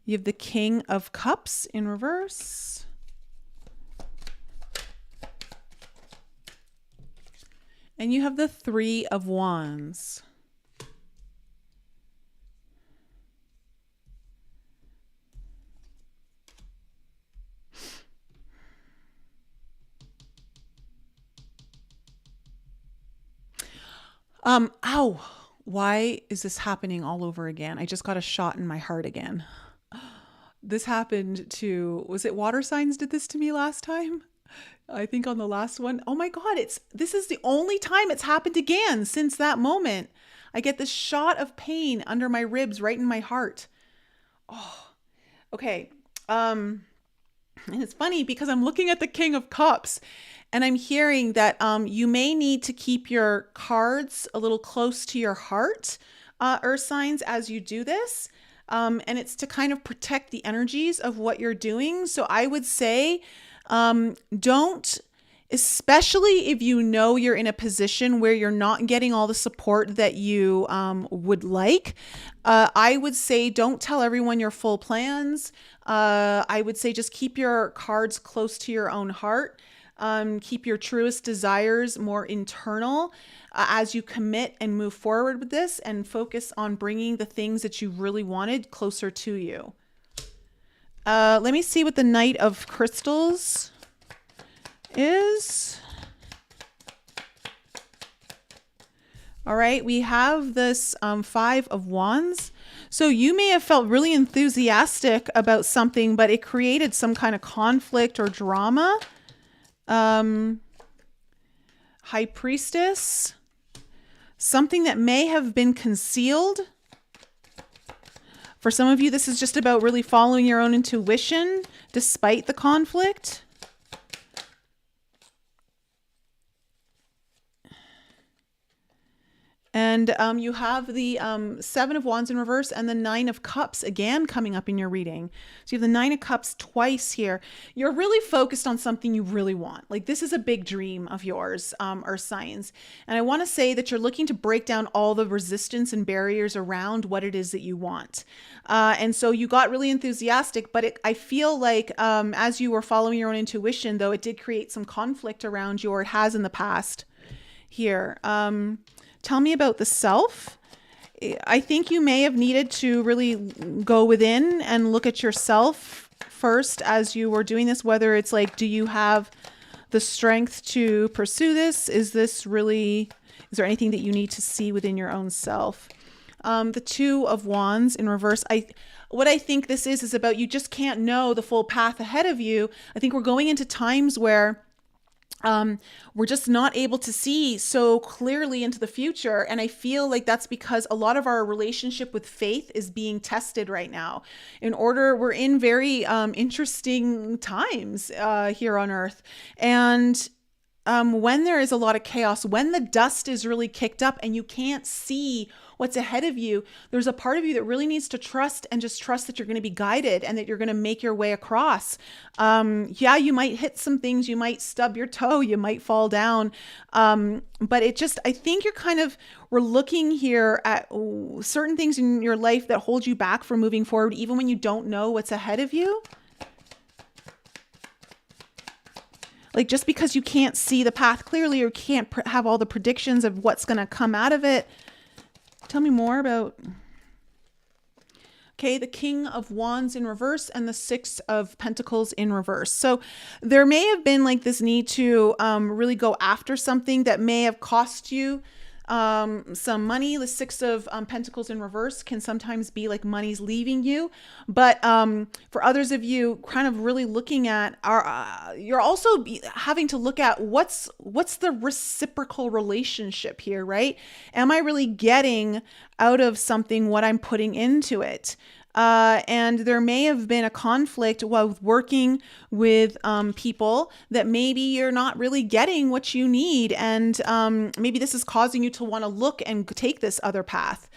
Speaker 1: have the King of Cups in reverse. And you have the Three of Wands. Ow. Why is this happening all over again? I just got a shot in my heart again. This happened to, was it water signs did this to me last time? I think on the last one. Oh my God, this is the only time it's happened again since that moment. I get this shot of pain under my ribs, right in my heart. Oh, okay. And it's funny because I'm looking at the King of Cups and I'm hearing that you may need to keep your cards a little close to your heart, earth signs, as you do this. And it's to kind of protect the energies of what you're doing. So I would say don't, especially if you know you're in a position where you're not getting all the support that you would like. I would say don't tell everyone your full plans. I would say just keep your cards close to your own heart. Keep your truest desires more internal as you commit and move forward with this, and focus on bringing the things that you really wanted closer to you. Let me see what the Knight of Crystals is. All right, we have this Five of Wands. So you may have felt really enthusiastic about something, but it created some kind of conflict or drama. High Priestess. Something that may have been concealed. For some of you, this is just about really following your own intuition despite the conflict. And you have the Seven of Wands in reverse and the Nine of Cups again coming up in your reading. So you have the Nine of Cups twice here. You're really focused on something you really want. Like this is a big dream of yours, earth signs. And I want to say that you're looking to break down all the resistance and barriers around what it is that you want. And so you got really enthusiastic, but I feel like as you were following your own intuition, though, it did create some conflict around you, or it has in the past here. Tell me about the self. I think you may have needed to really go within and look at yourself first as you were doing this, whether it's like, do you have the strength to pursue this? Is there anything that you need to see within your own self? The Two of Wands in reverse. What I think this is about you just can't know the full path ahead of you. I think we're going into times where we're just not able to see so clearly into the future. And I feel like that's because a lot of our relationship with faith is being tested right now. We're in very interesting times here on Earth. And when there is a lot of chaos, when the dust is really kicked up and you can't see what's ahead of you, there's a part of you that really needs to trust, and just trust that you're going to be guided and that you're going to make your way across. Yeah, you might hit some things, you might stub your toe, you might fall down. But I think we're looking here at certain things in your life that hold you back from moving forward, even when you don't know what's ahead of you. Like just because you can't see the path clearly or can't have all the predictions of what's going to come out of it. Tell me more about... Okay, the King of Wands in reverse and the Six of Pentacles in reverse. So there may have been like this need to really go after something that may have cost you some money. The Six of Pentacles in reverse can sometimes be like money's leaving you. But for others of you, kind of really looking at you're also having to look at what's the reciprocal relationship here, right? Am I really getting out of something what I'm putting into it? And there may have been a conflict while working with people that maybe you're not really getting what you need. And maybe this is causing you to want to look and take this other path.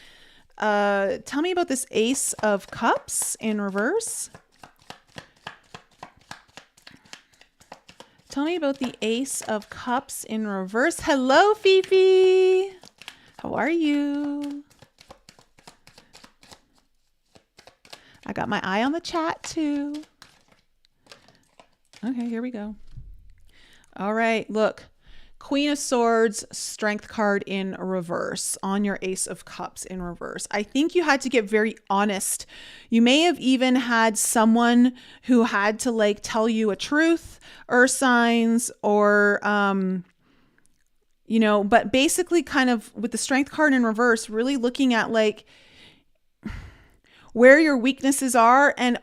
Speaker 1: Tell me about this Ace of Cups in reverse. Tell me about the Ace of Cups in reverse. Hello, Fifi. How are you? I got my eye on the chat too. Okay, here we go. All right, look. Queen of Swords, Strength card in reverse on your Ace of Cups in reverse. I think you had to get very honest. You may have even had someone who had to like tell you a truth, or signs, or you know, but basically kind of with the Strength card in reverse, really looking at like where your weaknesses are, and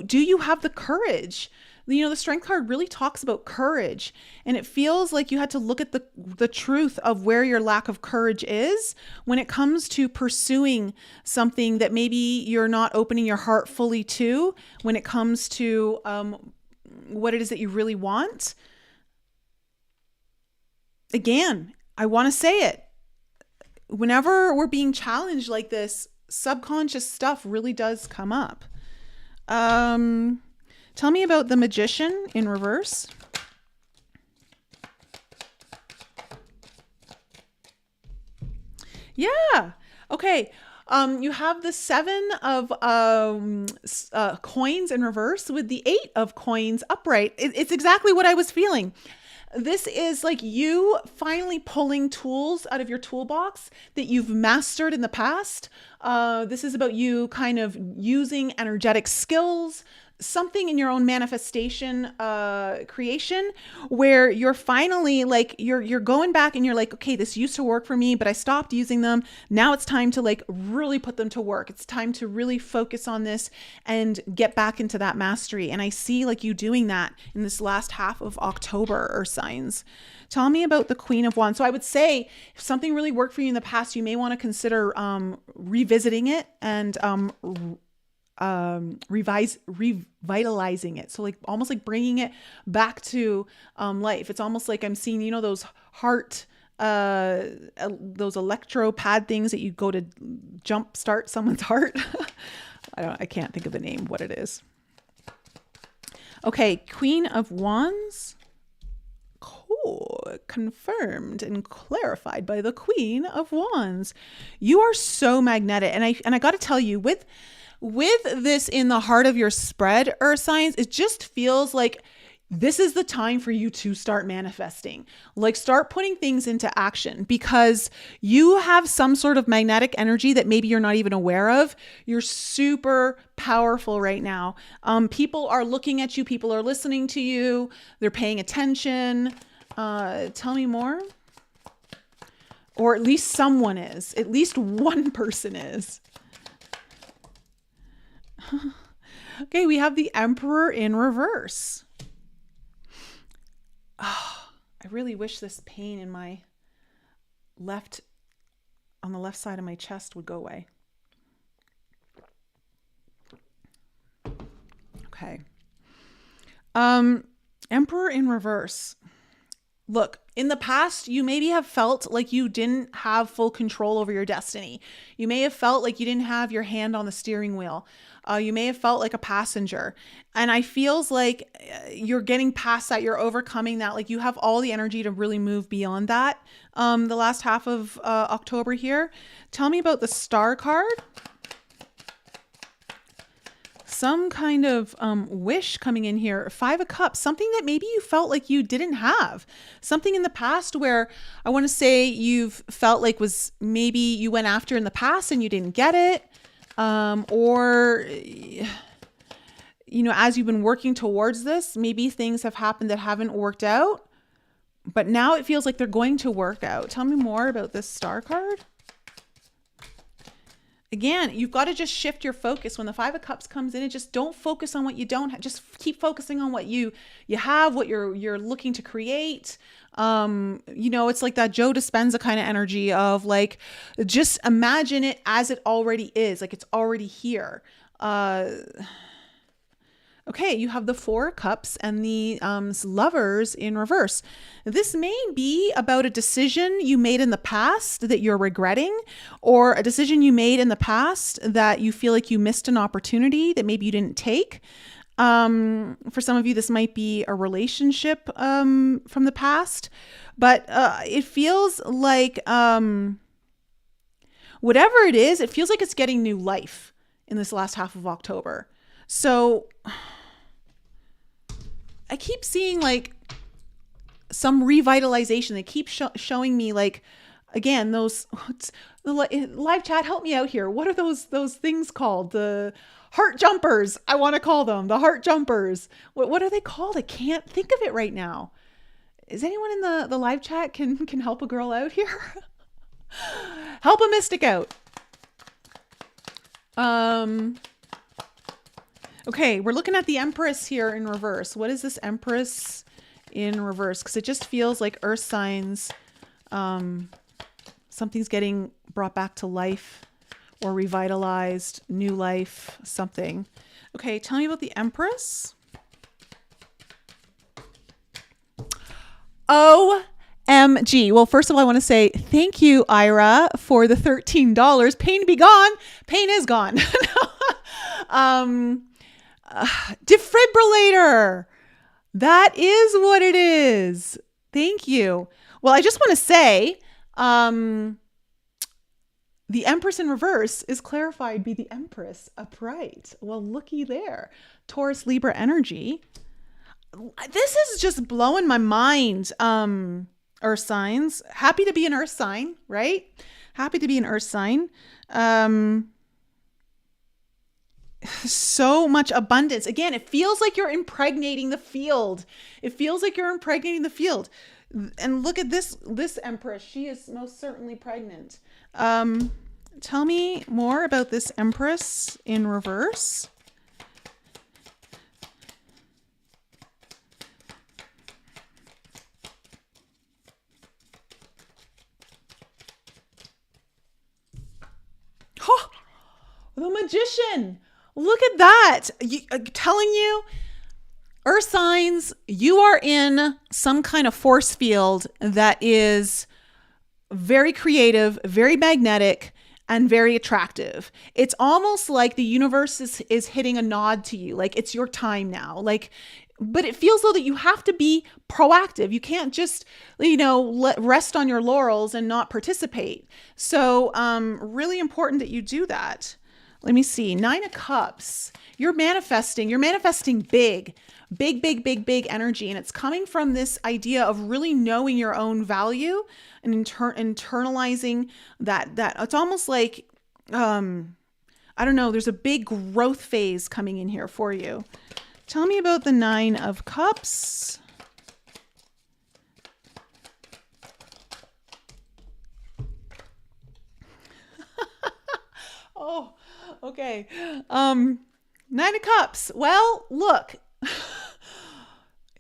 Speaker 1: do you have the courage? You know, the Strength card really talks about courage, and it feels like you had to look at the truth of where your lack of courage is when it comes to pursuing something that maybe you're not opening your heart fully to, when it comes to what it is that you really want. Again, I want to say it. Whenever we're being challenged like this, subconscious stuff really does come up. Tell me about the Magician in reverse. Yeah. Okay. You have the 7 of coins in reverse with the 8 of coins upright. It's exactly what I was feeling. This is like you finally pulling tools out of your toolbox that you've mastered in the past. This is about you kind of using energetic skills, something in your own manifestation creation, where you're finally like you're going back and you're like, okay, this used to work for me, but I stopped using them. Now it's time to like really put them to work. It's time to really focus on this and get back into that mastery. And I see like you doing that in this last half of October, or signs. Tell me about the Queen of Wands. So I would say if something really worked for you in the past, you may want to consider revisiting it and revitalizing it. So like almost like bringing it back to life. It's almost like I'm seeing, you know, those heart, those electro pad things that you go to jump start someone's heart. I can't think of the name, what it is. Okay. Queen of Wands. Cool. Confirmed and clarified by the Queen of Wands. You are so magnetic. And I got to tell you, with this in the heart of your spread, Earth signs, it just feels like this is the time for you to start manifesting, like start putting things into action, because you have some sort of magnetic energy that maybe you're not even aware of. You're super powerful right now. People are looking at you. People are listening to you. They're paying attention. Tell me more. Or at least someone is. At least one person is. Okay, we have the Emperor in reverse. Oh, I really wish this pain in my on the left side of my chest would go away. Okay. Emperor in reverse. Look, in the past, you maybe have felt like you didn't have full control over your destiny. You may have felt like you didn't have your hand on the steering wheel. You may have felt like a passenger. And I feels like you're getting past that. You're overcoming that. Like you have all the energy to really move beyond that. The last half of October here. Tell me about the Star card. Some kind of wish coming in here. 5 of Cups, something that maybe you felt like you didn't have. Something in the past where I want to say you've felt like was maybe you went after in the past and you didn't get it. Or, you know, as you've been working towards this, maybe things have happened that haven't worked out, but now it feels like they're going to work out. Tell me more about this Star card. Again, you've got to just shift your focus. When the 5 of Cups comes in, and just don't focus on what you don't have. Just keep focusing on what you have, what you're looking to create. You know, it's like that Joe Dispenza kind of energy of like, just imagine it as it already is, like it's already here. Okay, you have the Four of Cups and the Lovers in reverse. This may be about a decision you made in the past that you're regretting, or a decision you made in the past that you feel like you missed an opportunity that maybe you didn't take. For some of you, this might be a relationship from the past, but it feels like whatever it is, it feels like it's getting new life in this last half of October. So I keep seeing like some revitalization. They keep showing me like, again, those the live chat, help me out here. What are those things called? The heart jumpers. I want to call them the heart jumpers. What are they called? I can't think of it right now. Is anyone in the live chat can help a girl out here? Help a mystic out. Okay, we're looking at the Empress here in reverse. What is this Empress in reverse? Because it just feels like earth signs, something's getting brought back to life or revitalized, new life, something. Okay, tell me about the Empress. OMG. Well, first of all, I want to say thank you, Ira, for the $13. Pain be gone. Pain is gone. Defibrillator. That is what it is. Thank you. Well, I just want to say, the Empress in reverse is clarified be the Empress upright. Well, looky there. Taurus, Libra energy. This is just blowing my mind. Earth signs. Happy to be an earth sign, right? Happy to be an earth sign. So much abundance. Again, it feels like you're impregnating the field. It feels like you're impregnating the field. And look at this Empress. She is most certainly pregnant. Tell me more about this Empress in reverse. Oh, the Magician. Look at that. I'm telling you, earth signs, you are in some kind of force field that is very creative, very magnetic, and very attractive. It's almost like the universe is hitting a nod to you. Like it's your time now. But it feels though that you have to be proactive. You can't just, rest on your laurels and not participate. So really important that you do that. Let me see. 9 of Cups. You're manifesting big energy. And it's coming from this idea of really knowing your own value and internalizing that it's almost like, I don't know, there's a big growth phase coming in here for you. Tell me about the 9 of Cups. Oh, okay. 9 of Cups. Well, look,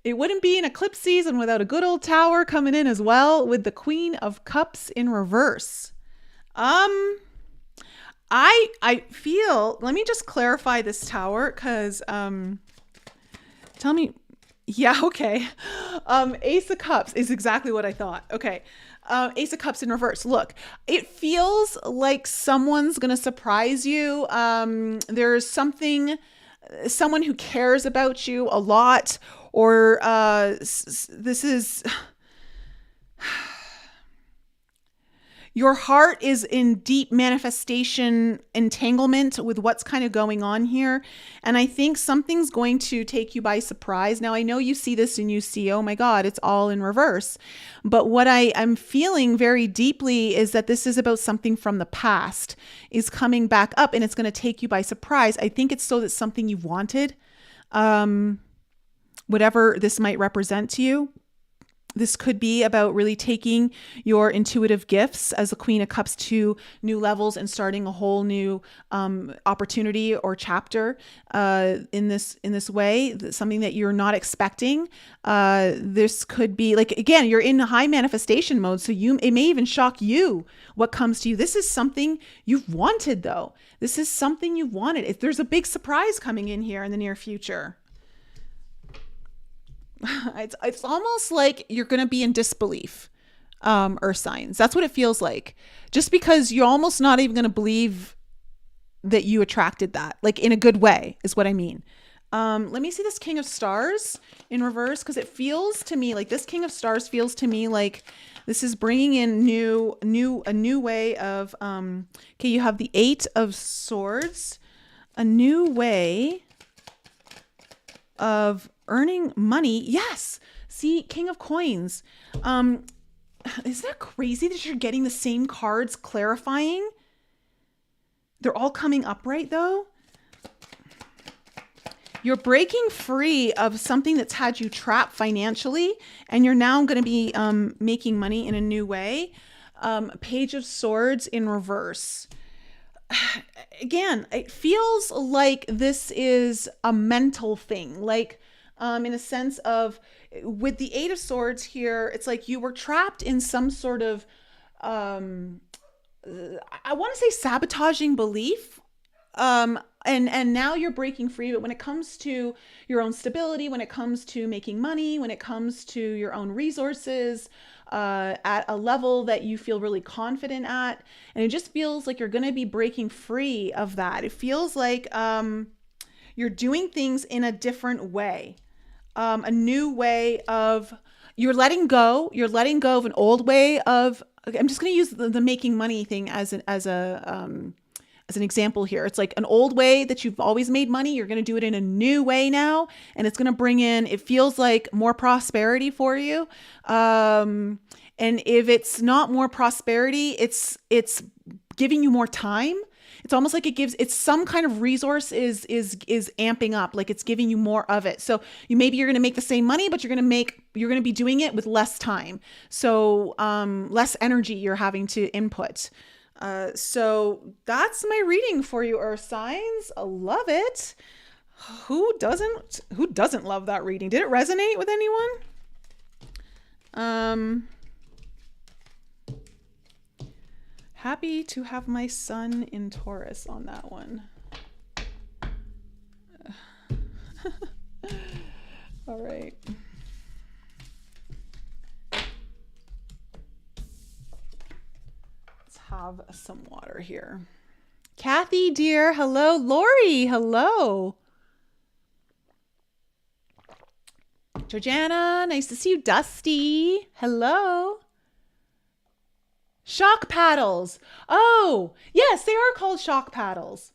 Speaker 1: it wouldn't be an eclipse season without a good old tower coming in as well with the Queen of Cups in reverse. I feel, let me just clarify this tower because, tell me, yeah, okay. Ace of Cups is exactly what I thought. Okay. Ace of Cups in reverse. Look, it feels like someone's going to surprise you. There's someone who cares about you a lot, or this is... Your heart is in deep manifestation entanglement with what's kind of going on here. And I think something's going to take you by surprise. Now, I know you see this and you see, oh my God, it's all in reverse. But what I'm feeling very deeply is that this is about something from the past is coming back up and it's going to take you by surprise. I think it's so that something you've wanted, whatever this might represent to you. This could be about really taking your intuitive gifts as the Queen of Cups to new levels and starting a whole new opportunity or chapter in this way, something that you're not expecting. This could be like, again, you're in high manifestation mode, so it may even shock you what comes to you. This is something you've wanted, though. This is something you've wanted. There's a big surprise coming in here in the near future. It's almost like you're going to be in disbelief, earth signs. That's what it feels like. Just because you're almost not even going to believe that you attracted that, like in a good way is what I mean. Let me see this King of Stars in reverse, because it feels to me like this King of Stars feels to me like this is bringing in a new way of, okay, you have the Eight of Swords, a new way of earning money. Yes. See, King of Coins. Isn't that crazy that you're getting the same cards clarifying? They're all coming upright though. You're breaking free of something that's had you trapped financially, and you're now going to be making money in a new way. Page of Swords in reverse. Again, it feels like this is a mental thing, like in a sense of, with the Eight of Swords here, it's like you were trapped in some sort of, I want to say sabotaging belief. And now you're breaking free. But when it comes to your own stability, when it comes to making money, when it comes to your own resources, at a level that you feel really confident at, and it just feels like you're going to be breaking free of that. It feels like you're doing things in a different way, a new way of, you're letting go of an old way of, I'm just going to use the making money thing as an example here. It's like an old way that you've always made money. You're going to do it in a new way now. And it's going to bring in, it feels like more prosperity for you. And if it's not more prosperity, it's giving you more time. It's almost like it's some kind of resource is amping up, like it's giving you more of it. So you're going to make the same money, but you're going to be doing it with less time. So, less energy you're having to input. So that's my reading for you, Earth signs. I love it. Who doesn't love that reading? Did it resonate with anyone? Happy to have my sun in Taurus on that one. All right. Have some water here. Kathy, dear. Hello. Lori. Hello. Georgiana. Nice to see you. Dusty. Hello. Shock paddles. Oh, yes, they are called shock paddles.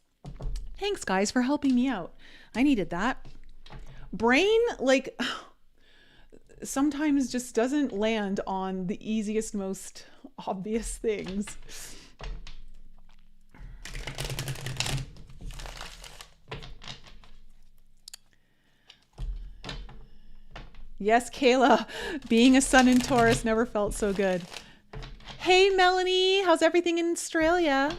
Speaker 1: Thanks, guys, for helping me out. I needed that. Brain, like, sometimes just doesn't land on the easiest, most obvious things. Yes, Kayla, being a sun in Taurus never felt so good. Hey, Melanie, how's everything in Australia?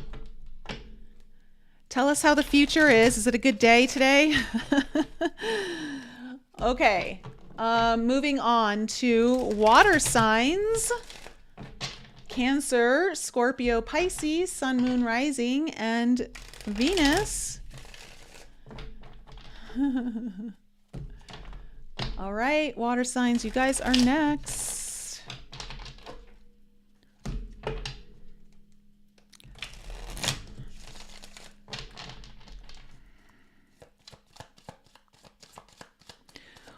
Speaker 1: Tell us how the future is. Is it a good day today? Okay, moving on to water signs. Cancer, Scorpio, Pisces, Sun, Moon, Rising, and Venus. All right, water signs, you guys are next.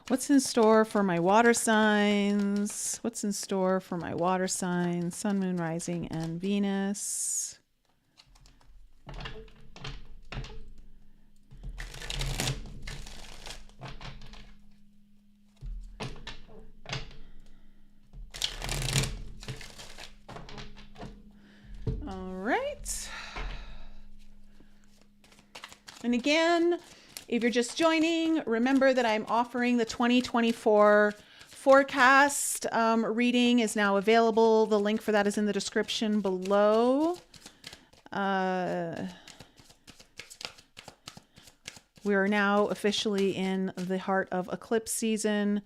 Speaker 1: What's in store for my water signs? What's in store for my water signs? Sun, Moon, Rising, and Venus. All right. And again, if you're just joining, remember that I'm offering the 2024 forecast reading is now available. The link for that is in the description below. We are now officially in the heart of eclipse season.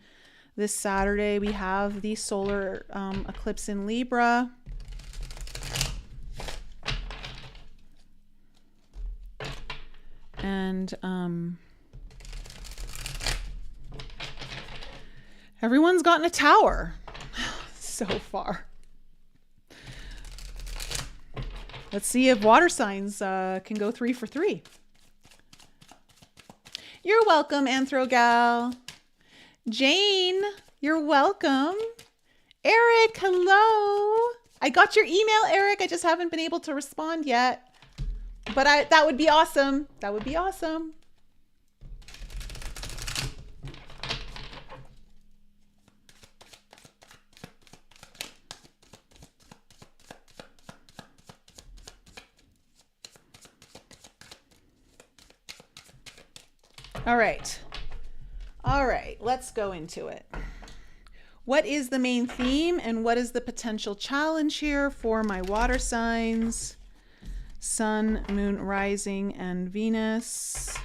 Speaker 1: This Saturday, we have the solar eclipse in Libra. And everyone's gotten a tower so far. Let's see if water signs can go 3 for 3. You're welcome, Anthrogal. Jane, you're welcome. Eric, hello. I got your email, Eric. I just haven't been able to respond yet. But that would be awesome. That would be awesome. All right. All right, let's go into it. What is the main theme and what is the potential challenge here for my water signs? Sun, Moon, Rising, and Venus.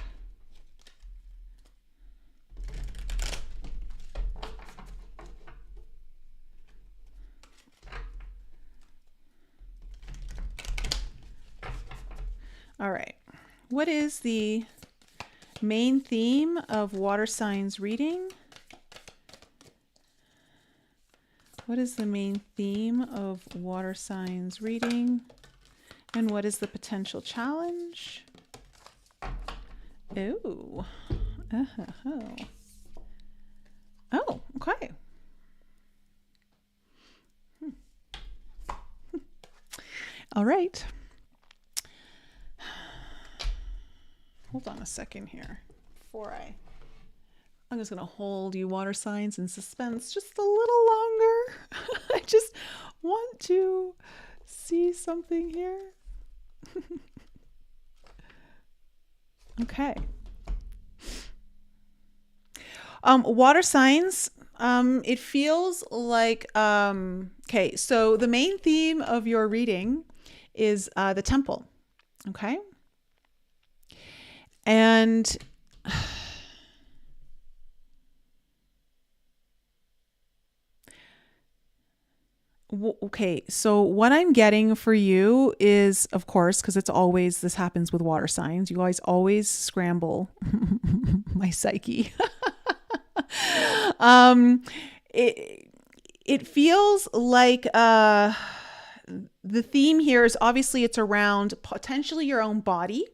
Speaker 1: All right. What is the main theme of water signs reading? What is the main theme of water signs reading? And what is the potential challenge? Ooh. Oh, okay. All right. Hold on a second here before I'm just going to hold you water signs in suspense just a little longer. I just want to see something here. Okay. Water signs, it feels like, okay, so the main theme of your reading is the temple. Okay. And okay, so what I'm getting for you is, of course, because it's always, this happens with water signs, you guys always scramble my psyche. It feels like the theme here is obviously it's around potentially your own body.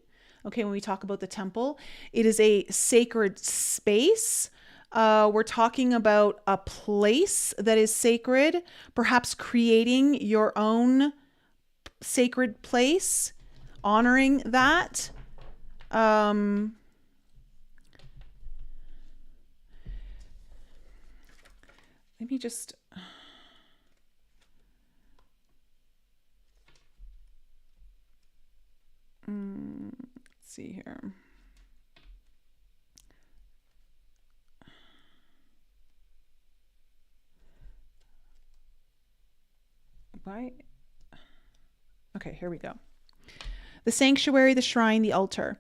Speaker 1: Okay, when we talk about the temple, it is a sacred space. We're talking about a place that is sacred, perhaps creating your own sacred place, honoring that. Let me just... Let's see here. Why? Okay, here we go. The sanctuary, the shrine, the altar.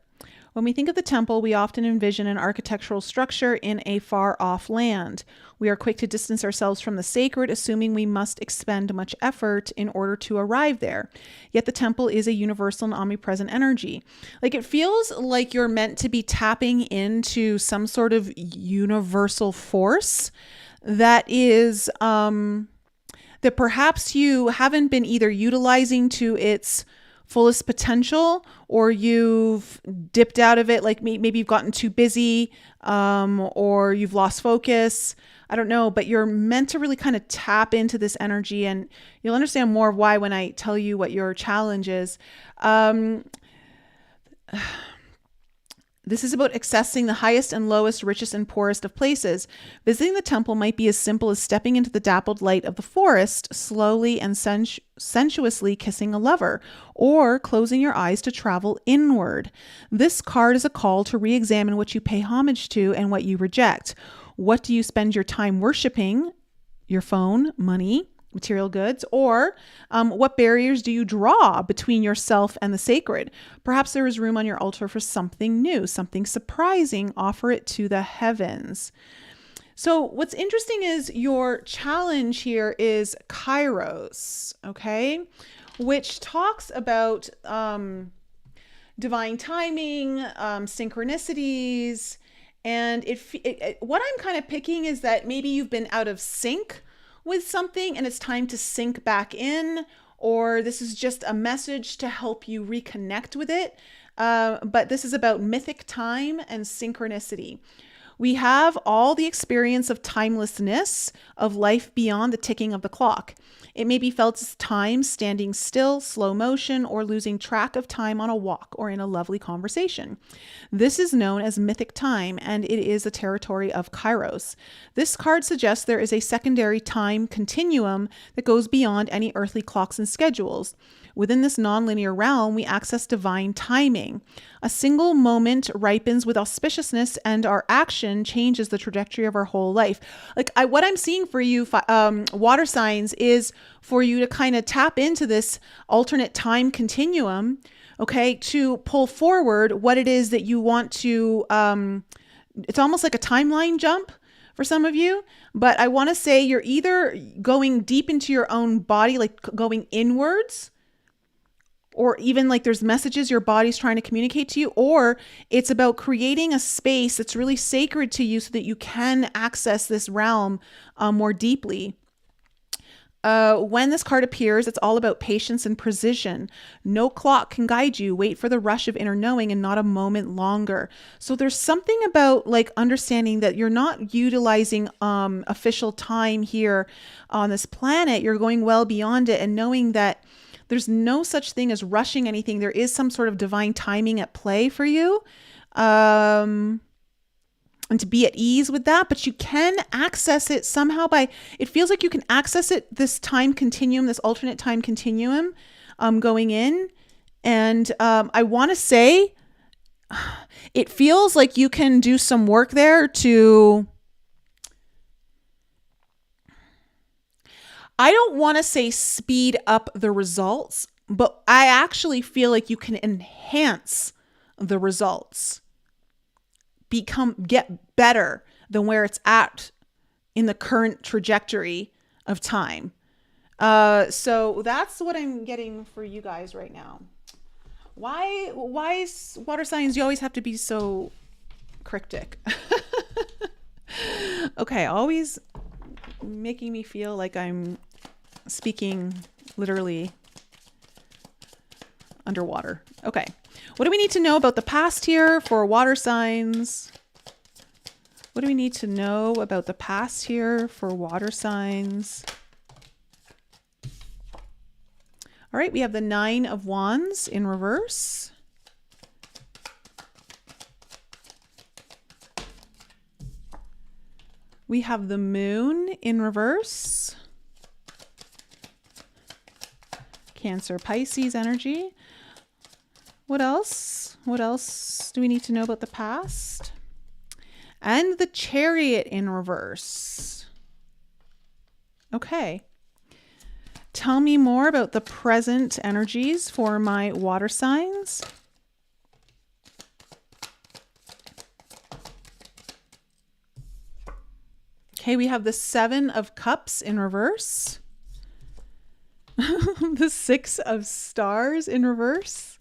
Speaker 1: When we think of the temple, we often envision an architectural structure in a far-off land. We are quick to distance ourselves from the sacred, assuming we must expend much effort in order to arrive there. Yet the temple is a universal and omnipresent energy. Like, it feels like you're meant to be tapping into some sort of universal force that is, that perhaps you haven't been either utilizing to its fullest potential, or you've dipped out of it, like maybe you've gotten too busy, or you've lost focus. I don't know, but you're meant to really kind of tap into this energy, and you'll understand more of why when I tell you what your challenge is. This is about accessing the highest and lowest, richest and poorest of places. Visiting the temple might be as simple as stepping into the dappled light of the forest, slowly and sensuously kissing a lover, or closing your eyes to travel inward. This card is a call to re-examine what you pay homage to and what you reject. What do you spend your time worshiping? Your phone, money, material goods, or what barriers do you draw between yourself and the sacred? Perhaps there is room on your altar for something new, something surprising. Offer it to the heavens. So what's interesting is your challenge here is Kairos, okay, which talks about divine timing, synchronicities. And what I'm kind of picking is that maybe you've been out of sync with something and it's time to sync back in, or this is just a message to help you reconnect with it. But this is about mythic time and synchronicity. We have all the experience of timelessness, of life beyond the ticking of the clock. It may be felt as time standing still, slow motion, or losing track of time on a walk or in a lovely conversation. This is known as mythic time, and it is a territory of Kairos. This card suggests there is a secondary time continuum that goes beyond any earthly clocks and schedules. Within this nonlinear realm, we access divine timing. A single moment ripens with auspiciousness, and our action changes the trajectory of our whole life. What I'm seeing for you, water signs, is for you to kind of tap into this alternate time continuum, okay, to pull forward what it is that you want to, it's almost like a timeline jump for some of you, but I want to say you're either going deep into your own body, like going inwards, or even like there's messages your body's trying to communicate to you, or it's about creating a space that's really sacred to you so that you can access this realm more deeply. When this card appears, it's all about patience and precision. No clock can guide you. Wait for the rush of inner knowing and not a moment longer. So there's something about like understanding that you're not utilizing official time here on this planet. You're going well beyond it and knowing that there's no such thing as rushing anything. There is some sort of divine timing at play for you. And to be at ease with that, but you can access it somehow it feels like you can access it, this time continuum, this alternate time continuum, going in. And I want to say, it feels like you can do some work there to, I don't want to say speed up the results, but I actually feel like you can enhance the results. Get better than where it's at in the current trajectory of time. So that's what I'm getting for you guys right now. Why water signs, you always have to be so cryptic? Okay, always making me feel like I'm speaking literally underwater. Okay. What do we need to know about the past here for water signs? What do we need to know about the past here for water signs? All right, we have the 9 of Wands in reverse. We have the Moon in reverse. Cancer, Pisces energy. What else? What else do we need to know about the past? And the Chariot in reverse. Okay. Tell me more about the present energies for my water signs. Okay, we have the 7 of Cups in reverse. The 6 of Stars in reverse.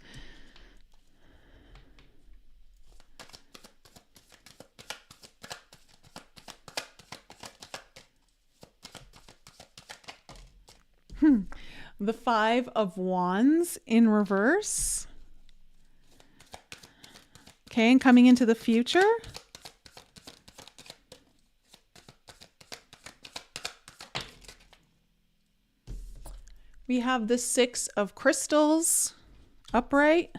Speaker 1: The 5 of Wands in reverse. Okay, and coming into the future. We have the 6 of Crystals upright.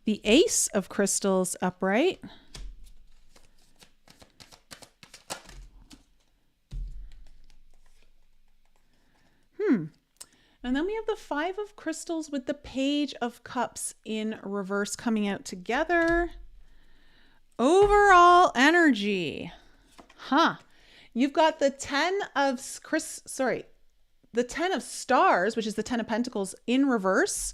Speaker 1: The Ace of Crystals upright. And then we have the 5 of Crystals with the Page of Cups in reverse coming out together. Overall energy. You've got the 10 of the 10 of stars, which is the 10 of pentacles in reverse,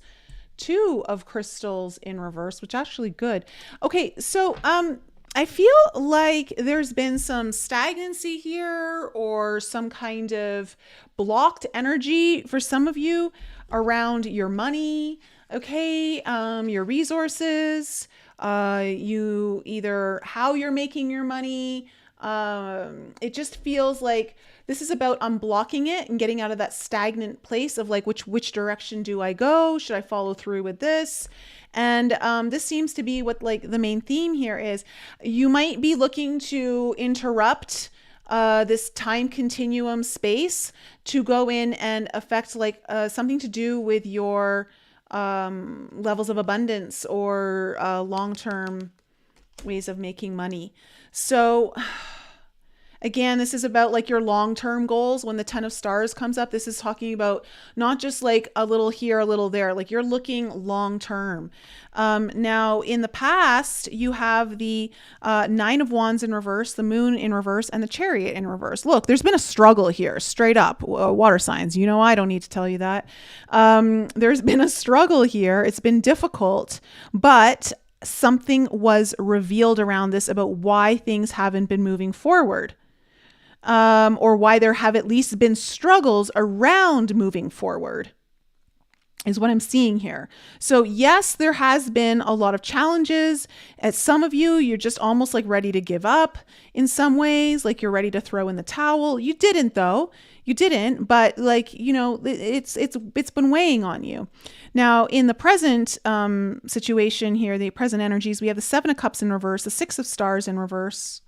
Speaker 1: 2 of crystals in reverse, which is actually good. Okay, so I feel like there's been some stagnancy here or some kind of blocked energy for some of you around your money, okay, your resources, you either how you're making your money. It just feels like this is about unblocking it and getting out of that stagnant place of like, which direction do I go? Should I follow through with this? And this seems to be what like the main theme here is. You might be looking to interrupt this time continuum space to go in and affect like something to do with your levels of abundance or long-term ways of making money. So again, this is about like your long-term goals. When the 10 of stars comes up, this is talking about not just like a little here, a little there, like you're looking long-term. Now in the past, you have the 9 of wands in reverse, the moon in reverse, and the chariot in reverse. Look, there's been a struggle here, straight up. Water signs, you know, I don't need to tell you that. There's been a struggle here. It's been difficult, but something was revealed around this about why things haven't been moving forward. Or why there have at least been struggles around moving forward is what I'm seeing here. So yes, there has been a lot of challenges. At some of you, you're just almost like ready to give up in some ways, like you're ready to throw in the towel. You didn't though. You didn't, but like, you know, it's been weighing on you. Now in the present situation here, the present energies, we have the 7 of cups in reverse, the 6 of stars in reverse,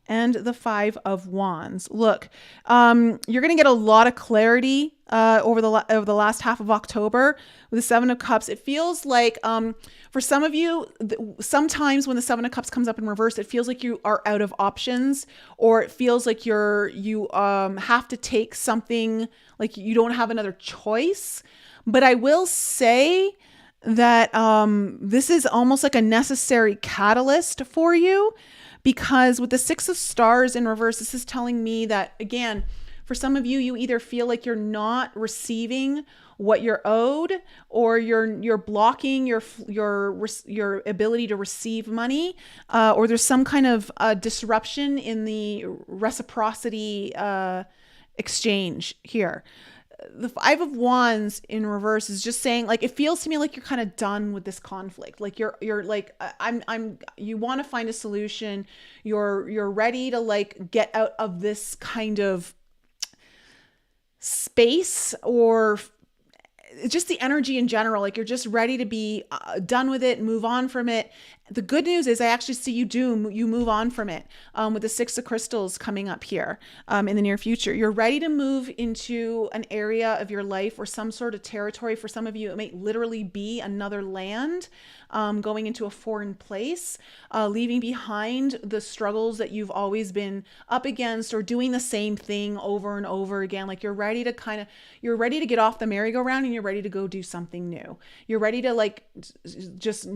Speaker 1: and the 5 of wands. Look, you're going to get a lot of clarity over the last half of October with the 7 of cups. It feels like for some of you, sometimes when the 7 of cups comes up in reverse, it feels like you are out of options, or it feels like you have to take something, like you don't have another choice. But I will say that this is almost like a necessary catalyst for you. Because with the 6 of stars in reverse, this is telling me that, again, for some of you, you either feel like you're not receiving what you're owed, or you're blocking your ability to receive money, or there's some kind of disruption in the reciprocity exchange here. The 5 of wands in reverse is just saying, like, it feels to me like you're kind of done with this conflict. Like you're like, you want to find a solution. You're ready to like get out of this kind of space, or just the energy in general. Like you're just ready to be done with it, move on from it. The good news is I actually see you move on from it with the 6 of crystals coming up here in the near future. You're ready to move into an area of your life or some sort of territory. For some of you, it may literally be another land, going into a foreign place, leaving behind the struggles that you've always been up against, or doing the same thing over and over again. Like you're ready to get off the merry-go-round, and you're ready to go do something new. You're ready to like just,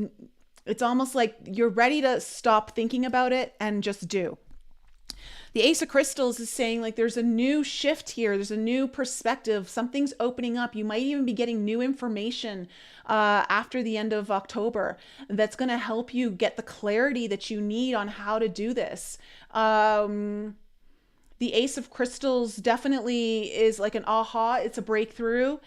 Speaker 1: it's almost like you're ready to stop thinking about it and just do. The Ace of Crystals is saying like there's a new shift here. There's a new perspective. Something's opening up. You might even be getting new information after the end of October that's going to help you get the clarity that you need on how to do this. The Ace of Crystals definitely is like an aha. It's a breakthrough.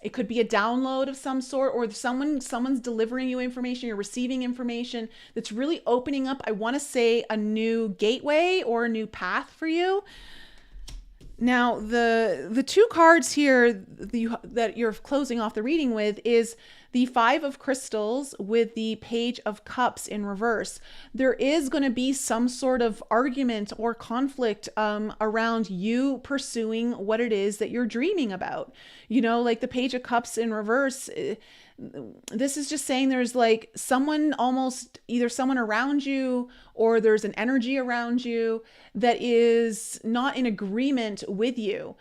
Speaker 1: It could be a download of some sort, or someone's delivering you information, you're receiving information that's really opening up, I want to say, a new gateway or a new path for you. Now, the 2 cards here that you're closing off the reading with is the 5 of crystals with the Page of Cups in reverse. There is going to be some sort of argument or conflict around you pursuing what it is that you're dreaming about. You know, like the Page of Cups in reverse, this is just saying there's like either someone around you, or there's an energy around you that is not in agreement with you.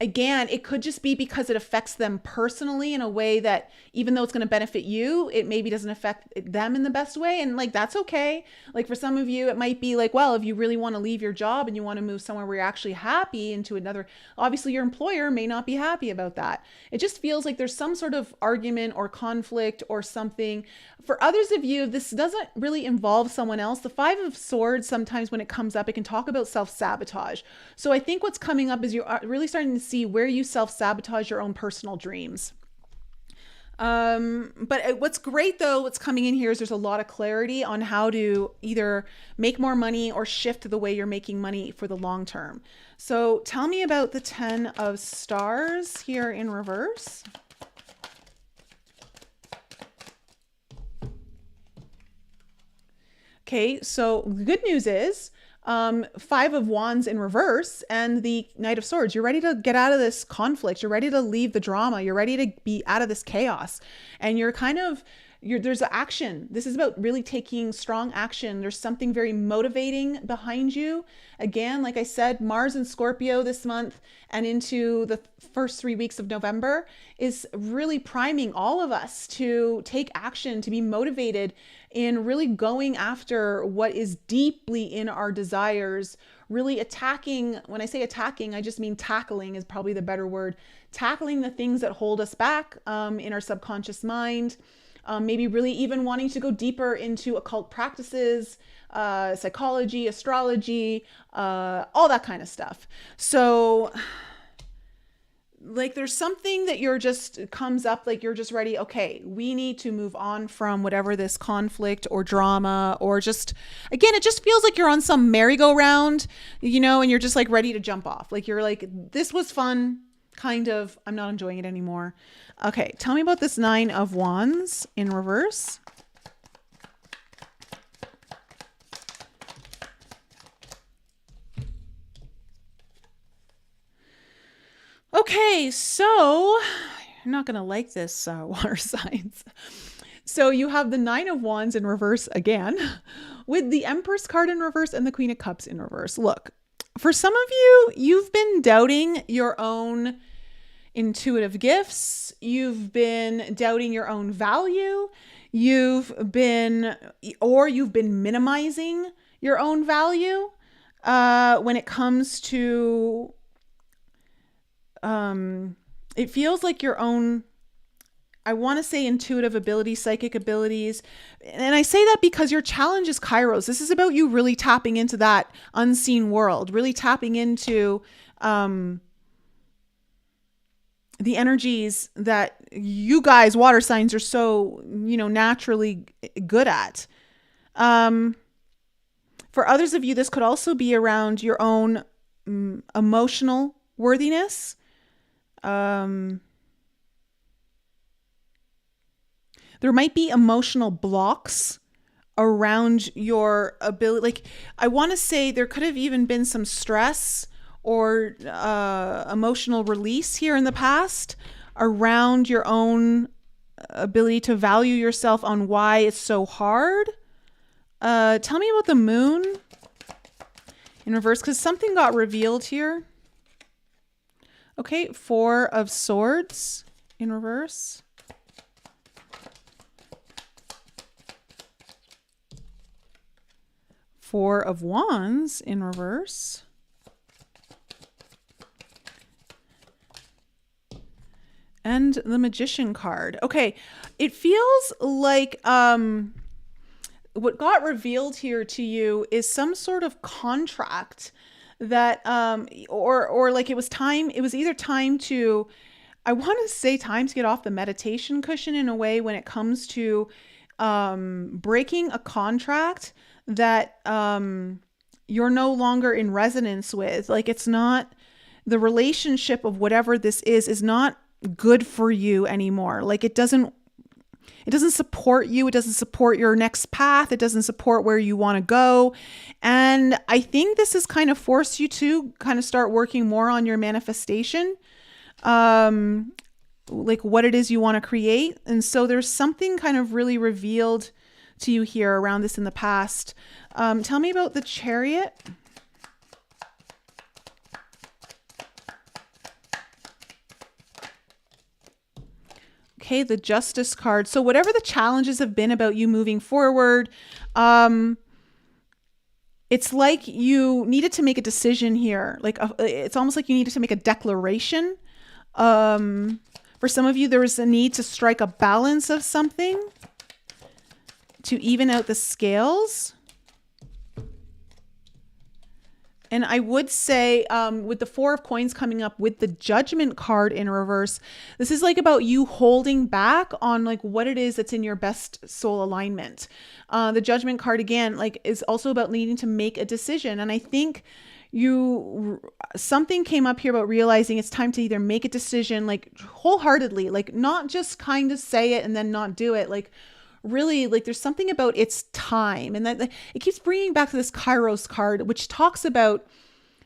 Speaker 1: again, it could just be because it affects them personally in a way that even though it's going to benefit you, it maybe doesn't affect them in the best way. And like, that's okay. Like for some of you, it might be like, well, if you really want to leave your job and you want to move somewhere where you're actually happy into another, obviously your employer may not be happy about that. It just feels like there's some sort of argument or conflict or something. For others of you, this doesn't really involve someone else. The Five of Swords, sometimes when it comes up, it can talk about self-sabotage. So I think what's coming up is you're really starting to see where you self-sabotage your own personal dreams. But what's great though, what's coming in here is there's a lot of clarity on how to either make more money or shift the way you're making money for the long term. So tell me about the 10 of Stars here in reverse. Okay, so the good news is Five of Wands in reverse and the Knight of Swords. You're ready to get out of this conflict. You're ready to leave the drama. You're ready to be out of this chaos. And you're kind of, there's action. This is about really taking strong action. There's something very motivating behind you. Again, like I said, Mars and Scorpio this month and into the first 3 weeks of November is really priming all of us to take action, to be motivated in really going after what is deeply in our desires, really attacking. When I say attacking, I just mean tackling is probably the better word. Tackling the things that hold us back in our subconscious mind. Maybe really even wanting to go deeper into occult practices, psychology, astrology, all that kind of stuff. So like there's something that you're just comes up, like you're just ready. Okay, we need to move on from whatever this conflict or drama, or just, again, it just feels like you're on some merry-go-round, you know, and you're just like ready to jump off. Like you're like, this was fun, kind of, I'm not enjoying it anymore. Okay, tell me about this 9 of Wands in reverse. Okay, so you're not going to like this, water signs. So you have the 9 of Wands in reverse again, with the Empress card in reverse and the Queen of Cups in reverse. Look, for some of you, you've been doubting your own intuitive gifts. You've been doubting your own value. You've been minimizing your own value when it comes to it feels like your own, I want to say intuitive abilities, psychic abilities. And I say that because your challenge is Kairos. This is about you really tapping into that unseen world, really tapping into the energies that you guys, water signs, are so, you know, naturally good at. For others of you, this could also be around your own emotional worthiness. There might be emotional blocks around your ability. Like, I want to say there could have even been some stress or emotional release here in the past around your own ability to value yourself, on why it's so hard. Tell me about the Moon in reverse, because something got revealed here. Okay, 4 of Swords in reverse. Four of Wands in reverse. And the Magician card. Okay, it feels like what got revealed here to you is some sort of contract that or like it was either time to, I want to say time to get off the meditation cushion in a way when it comes to breaking a contract that you're no longer in resonance with. Like, it's not, the relationship of whatever this is not good for you anymore. Like, it doesn't support you. It doesn't support your next path. It doesn't support where you want to go. And I think this has kind of forced you to kind of start working more on your manifestation, like what it is you want to create. And so there's something kind of really revealed to you here around this in the past. Tell me about the Chariot. Okay, the Justice card. So whatever the challenges have been about you moving forward, it's like you needed to make a decision here. Like it's almost like you needed to make a declaration. For some of you, there was a need to strike a balance of something to even out the scales. And I would say with the Four of Coins coming up with the Judgment card in reverse, this is like about you holding back on like what it is that's in your best soul alignment. The Judgment card again, like is also about needing to make a decision. And I think something came up here about realizing it's time to either make a decision like wholeheartedly, like not just kind of say it and then not do it. Like really, like there's something about its time, and that it keeps bringing back to this Kairos card, which talks about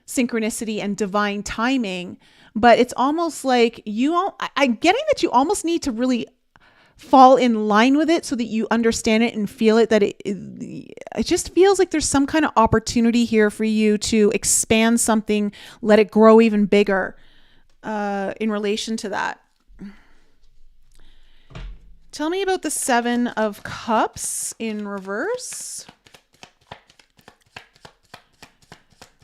Speaker 1: synchronicity and divine timing. But it's almost like I'm getting that you almost need to really fall in line with it so that you understand it and feel it, that it just feels like there's some kind of opportunity here for you to expand something, let it grow even bigger in relation to that. Tell me about the Seven of Cups in reverse.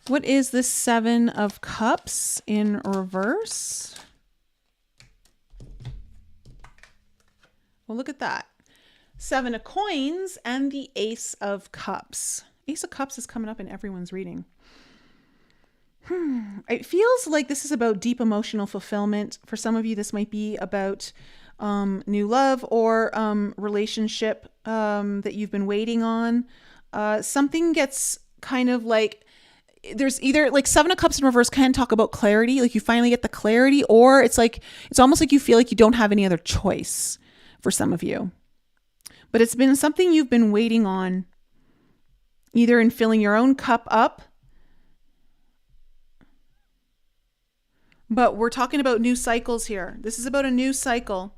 Speaker 1: What is the Seven of Cups in reverse? Well, look at that. Seven of Coins and the Ace of Cups. Ace of Cups is coming up in everyone's reading. It feels like this is about deep emotional fulfillment. For some of you, this might be about new love or relationship that you've been waiting on. Something gets kind of like, there's either like Seven of Cups in reverse can talk about clarity, like you finally get the clarity, or it's like, it's almost like you feel like you don't have any other choice for some of you. But it's been something you've been waiting on, either in filling your own cup up. But we're talking about new cycles here. This is about a new cycle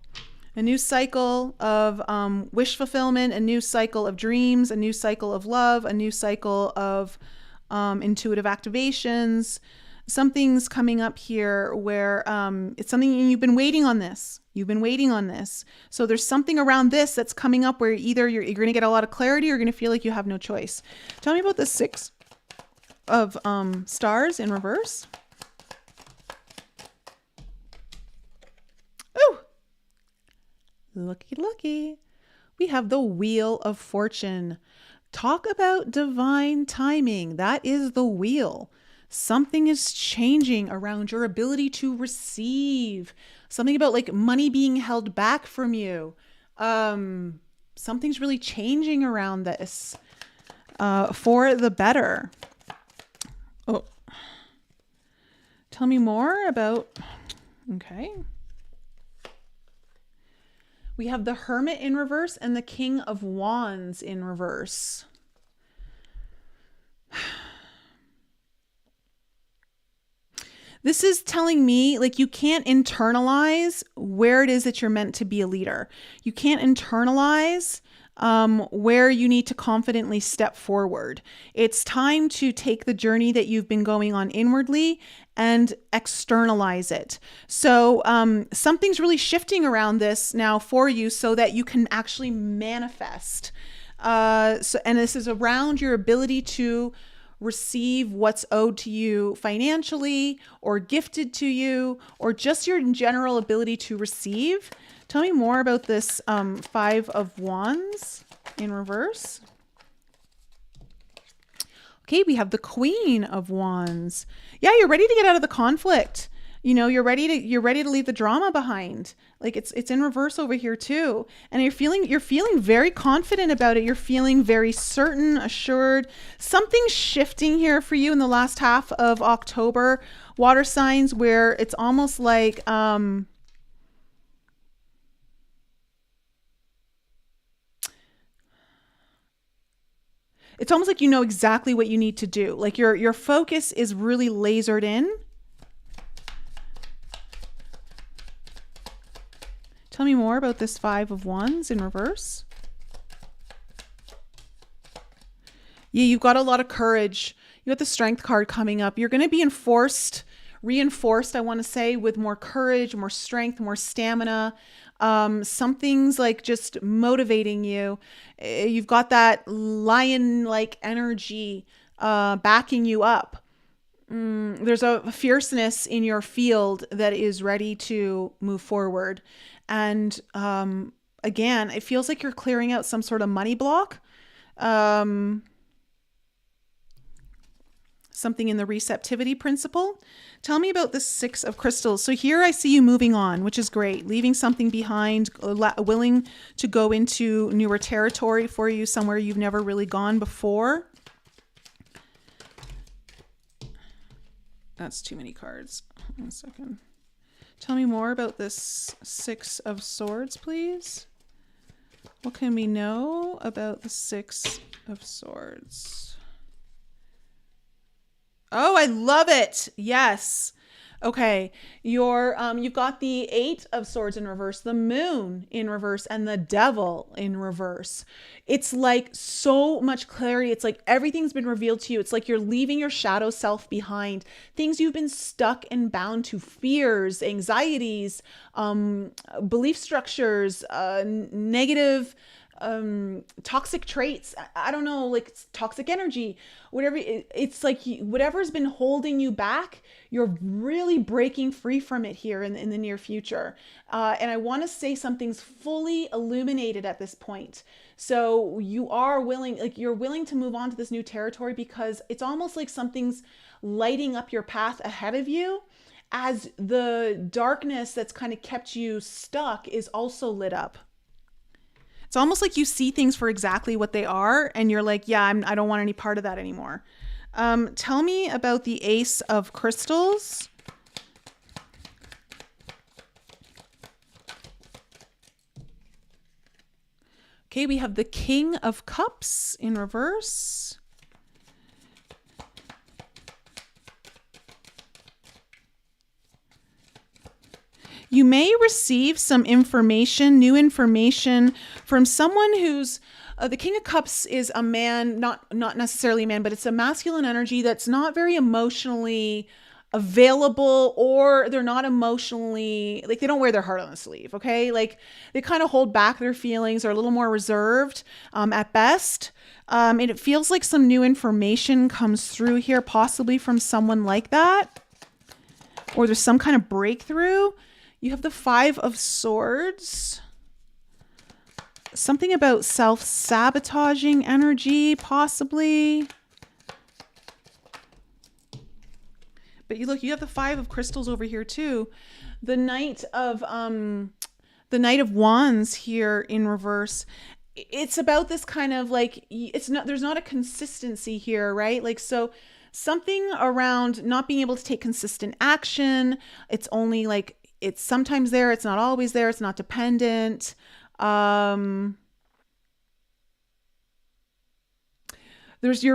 Speaker 1: of wish fulfillment, a new cycle of dreams, a new cycle of love, a new cycle of intuitive activations. Something's coming up here where it's something you've been waiting on this. You've been waiting on this. So there's something around this that's coming up where either you're going to get a lot of clarity or you're going to feel like you have no choice. Tell me about the Six of Stars in reverse. Oh, looky. We have the Wheel of Fortune. Talk about divine timing. That is the wheel. Something is changing around your ability to receive. Something about like money being held back from you. Something's really changing around this for the better. Oh, tell me more about, okay. We have the Hermit in reverse and the King of Wands in reverse. This is telling me like you can't internalize where it is that you're meant to be a leader. You can't internalize where you need to confidently step forward. It's time to take the journey that you've been going on inwardly and externalize it. So something's really shifting around this now for you so that you can actually manifest. And this is around your ability to receive what's owed to you financially or gifted to you, or just your general ability to receive. Tell me more about this Five of Wands in reverse. Okay, we have the Queen of Wands. Yeah, you're ready to get out of the conflict. You know, you're ready to leave the drama behind. Like it's in reverse over here too. And you're feeling very confident about it. You're feeling very certain, assured. Something's shifting here for you in the last half of October. Water signs, where it's almost like it's almost like you know exactly what you need to do. Like your focus is really lasered in. Tell me more about this Five of Wands in reverse. Yeah, you've got a lot of courage. You got the Strength card coming up. You're going to be enforced reinforced, I want to say, with more courage, more strength, more stamina. Something's like just motivating you. You've got that lion-like energy backing you up. There's a fierceness in your field that is ready to move forward. And again, it feels like you're clearing out some sort of money block. Something in the receptivity principle. Tell me about the Six of Crystals. So here I see you moving on, which is great. Leaving something behind, willing to go into newer territory for you, somewhere you've never really gone before. That's too many cards. One second. Tell me more about this Six of Swords, please. What can we know about the Six of Swords? Oh, I love it. Yes. Okay. You've got the Eight of Swords in reverse, the Moon in reverse, and the Devil in reverse. It's like so much clarity. It's like everything's been revealed to you. It's like you're leaving your shadow self behind. Things you've been stuck and bound to, fears, anxieties, belief structures, negative toxic traits. I don't know, like toxic energy, whatever. It's like whatever's been holding you back, you're really breaking free from it here in the near future. And I want to say something's fully illuminated at this point. So you are willing, like you're willing to move on to this new territory because it's almost like something's lighting up your path ahead of you as the darkness that's kind of kept you stuck is also lit up. It's almost like you see things for exactly what they are, and you're like, yeah, I don't want any part of that anymore. Tell me about the Ace of Crystals. Okay, we have the King of Cups in reverse. You may receive some information, new information from someone who's, the King of Cups is a man, not necessarily a man, but it's a masculine energy that's not very emotionally available, or they're not emotionally, like they don't wear their heart on the sleeve, okay? Like they kind of hold back their feelings, are a little more reserved at best. And it feels like some new information comes through here, possibly from someone like that, or there's some kind of breakthrough. You have the Five of Swords. Something about self-sabotaging energy, possibly. But you look, you have the Five of Crystals over here too. The Knight of Wands here in reverse. It's about this kind of like, there's not a consistency here, right? Like, so something around not being able to take consistent action. It's only like, it's sometimes there, it's not always there, it's not dependent. You're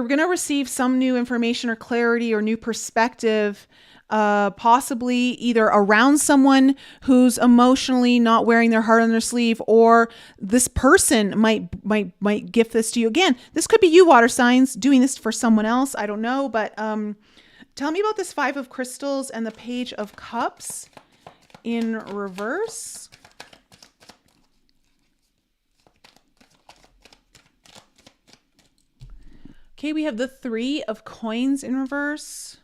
Speaker 1: going to receive some new information or clarity or new perspective, possibly either around someone who's emotionally not wearing their heart on their sleeve, or this person might gift this to you. Again, this could be you, water signs, doing this for someone else. I don't know, but tell me about this Five of Crystals and the Page of Cups in reverse. Okay, we have the Three of Coins in reverse.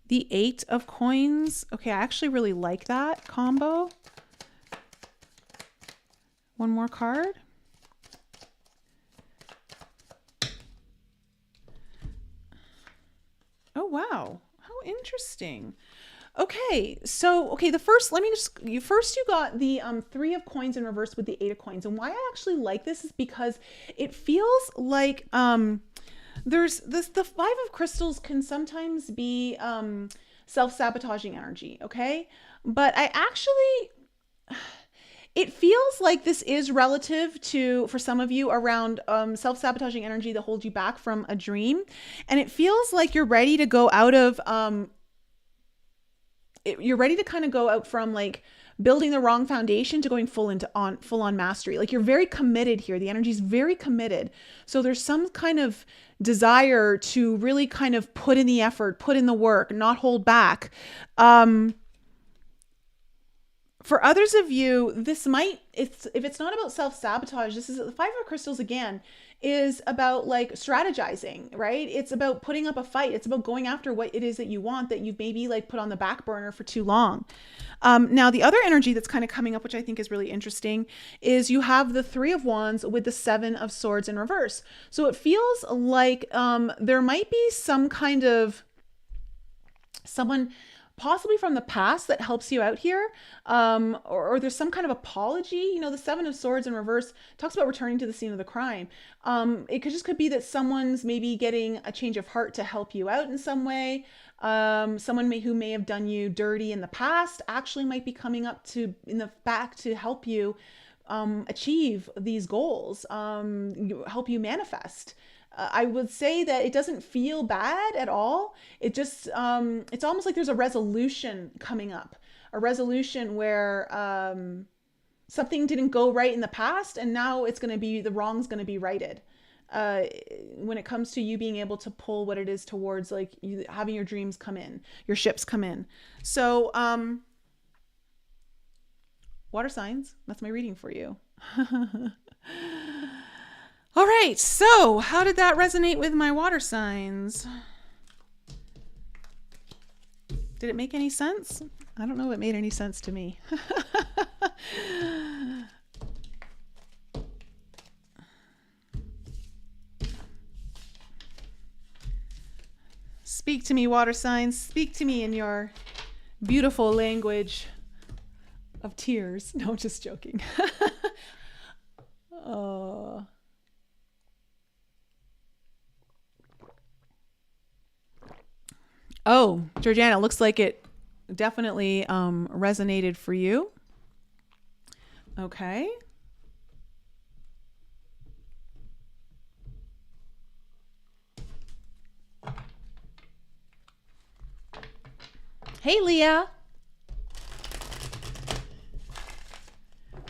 Speaker 1: The Eight of Coins. Okay, I actually really like that combo. One more card. Oh, wow. How interesting. Okay, so, the first, you got the Three of Coins in reverse with the Eight of Coins. And why I actually like this is because it feels like there's this, the Five of Crystals can sometimes be self-sabotaging energy, okay? But it feels like this is relative to, for some of you, around self-sabotaging energy that holds you back from a dream. And it feels like you're ready to go out of, you're ready to kind of go out from like building the wrong foundation to going full on mastery. Like you're very committed here. The energy is very committed. So there's some kind of desire to really kind of put in the effort, put in the work, not hold back. For others of you, this might, if it's not about self-sabotage, this is the Five of Crystals again, is about like strategizing, right? It's about putting up a fight. It's about going after what it is that you want that you've maybe like put on the back burner for too long. Now, the other energy that's kind of coming up, which I think is really interesting, is you have the Three of Wands with the Seven of Swords in reverse. So it feels like there might be some kind of someone possibly from the past that helps you out here, or there's some kind of apology. You know, the Seven of Swords in reverse talks about returning to the scene of the crime. It could be that someone's maybe getting a change of heart to help you out in some way. Someone who may have done you dirty in the past actually might be coming up to in the back to help you achieve these goals, help you manifest. I would say that it doesn't feel bad at all. It just, it's almost like there's a resolution coming up, a resolution where something didn't go right in the past, and now it's going to be, the wrong's going to be righted. When it comes to you being able to pull what it is towards, like you, having your dreams come in, your ships come in. So, water signs, that's my reading for you. All right, so how did that resonate with my water signs? Did it make any sense? I don't know if it made any sense to me. Speak to me, water signs. Speak to me in your beautiful language of tears. No, I'm just joking. Oh. Oh, Georgiana, looks like it definitely resonated for you. Okay. Hey, Leah.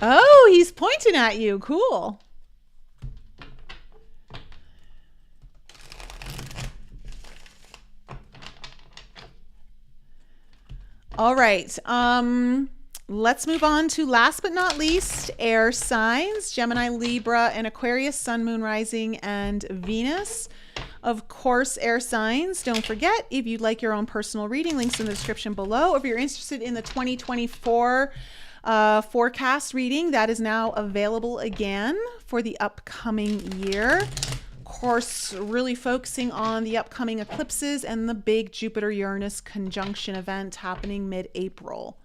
Speaker 1: Oh, he's pointing at you. Cool. All right. Let's move on to last but not least, air signs, Gemini, Libra, and Aquarius, Sun, Moon, Rising, and Venus. Of course, air signs. Don't forget, if you'd like your own personal reading, links in the description below. If you're interested in the 2024 forecast reading, that is now available again for the upcoming year. Course, really focusing on the upcoming eclipses and the big Jupiter-Uranus conjunction event happening mid-April.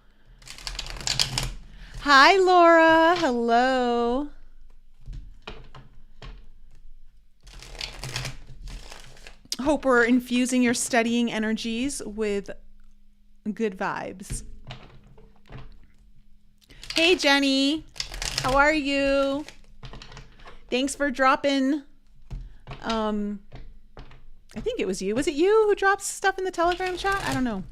Speaker 1: Hi, Laura. Hello. Hope we're infusing your studying energies with good vibes. Hey, Jenny. How are you? Thanks for dropping. I think it was you. Was it you who dropped stuff in the Telegram chat? I don't know.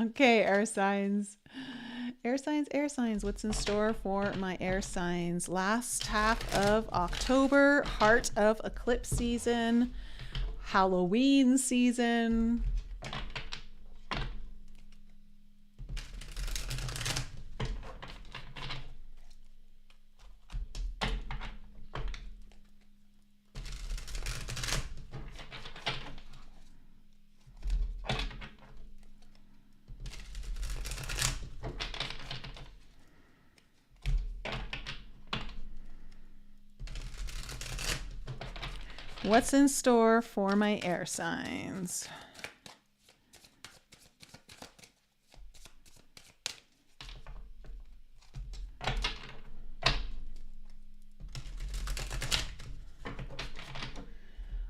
Speaker 1: Okay, air signs. Air signs, air signs. What's in store for my air signs? Last half of October, heart of eclipse season, Halloween season. What's in store for my air signs?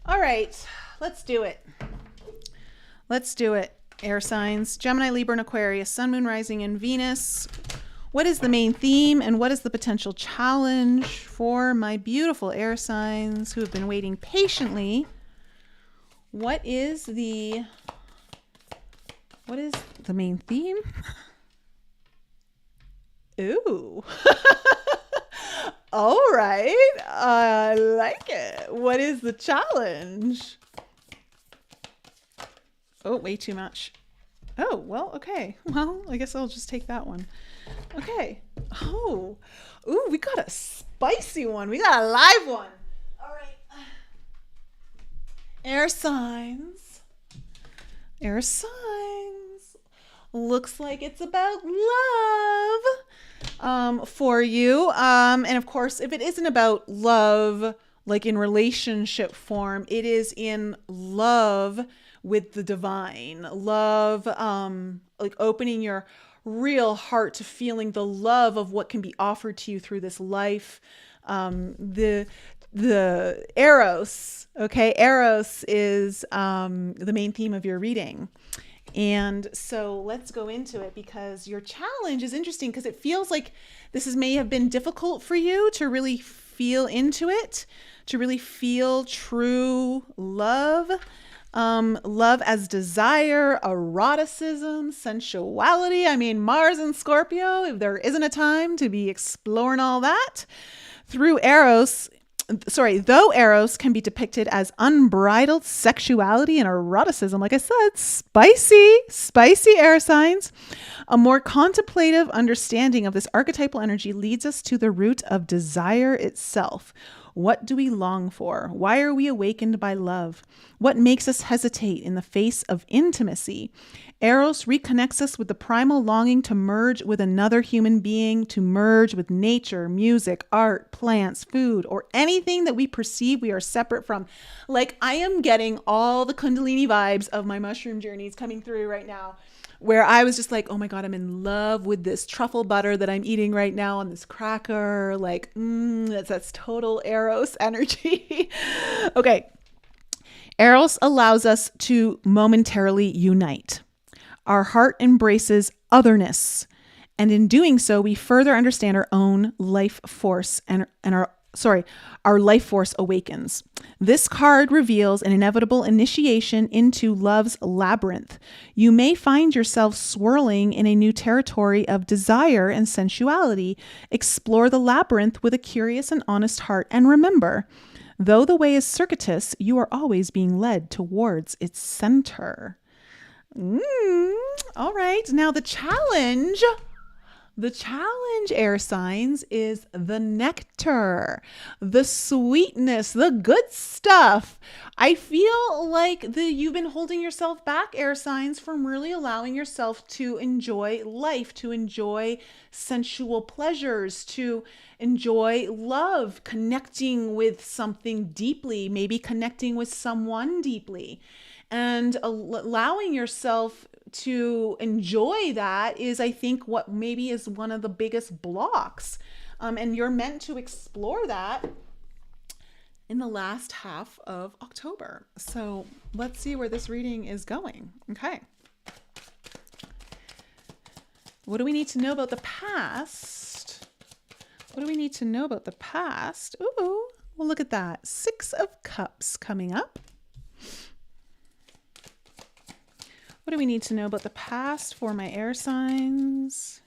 Speaker 1: All right, let's do it. Let's do it. Air signs, Gemini, Libra, and Aquarius, Sun, Moon, Rising, and Venus. What is the main theme and what is the potential challenge for my beautiful air signs who have been waiting patiently? What is the main theme? Ooh. All right. I like it. What is the challenge? Oh, way too much. Oh, well, okay. Well, I guess I'll just take that one. Okay. Oh. Ooh, we got a spicy one. We got a live one. All right. Air signs. Air signs. Looks like it's about love for you. And of course, if it isn't about love, like in relationship form, it is in love with the divine. Love, like opening your real heart to feeling the love of what can be offered to you through this life. The Eros, okay? Eros is the main theme of your reading. And so let's go into it, because your challenge is interesting because it feels like this may have been difficult for you to really feel into it, to really feel true love. Love as desire, eroticism, sensuality. I mean, Mars and Scorpio, if there isn't a time to be exploring all that. Though Eros can be depicted as unbridled sexuality and eroticism, like I said, spicy air signs, a more contemplative understanding of this archetypal energy leads us to the root of desire itself. What do we long for? Why are we awakened by love? What makes us hesitate in the face of intimacy? Eros reconnects us with the primal longing to merge with another human being, to merge with nature, music, art, plants, food, or anything that we perceive we are separate from. Like, I am getting all the Kundalini vibes of my mushroom journeys coming through right now, where I was just like, oh my God, I'm in love with this truffle butter that I'm eating right now on this cracker. Like, that's total Eros energy. Okay. Eros allows us to momentarily unite. Our heart embraces otherness, and in doing so, we further understand our own life force and our life force awakens. This card reveals an inevitable initiation into love's labyrinth. You may find yourself swirling in a new territory of desire and sensuality. Explore the labyrinth with a curious and honest heart, and remember, though the way is circuitous, you are always being led towards its center. All right. Now the challenge, air signs, is the nectar, the sweetness, the good stuff. I feel like you've been holding yourself back, air signs, from really allowing yourself to enjoy life, to enjoy sensual pleasures, to enjoy love, connecting with something deeply, maybe connecting with someone deeply. And allowing yourself to enjoy that is, I think, what maybe is one of the biggest blocks. And you're meant to explore that in the last half of October. So let's see where this reading is going. Okay. What do we need to know about the past? What do we need to know about the past? Ooh, well, look at that. 6 of Cups coming up. What do we need to know about the past for my air signs?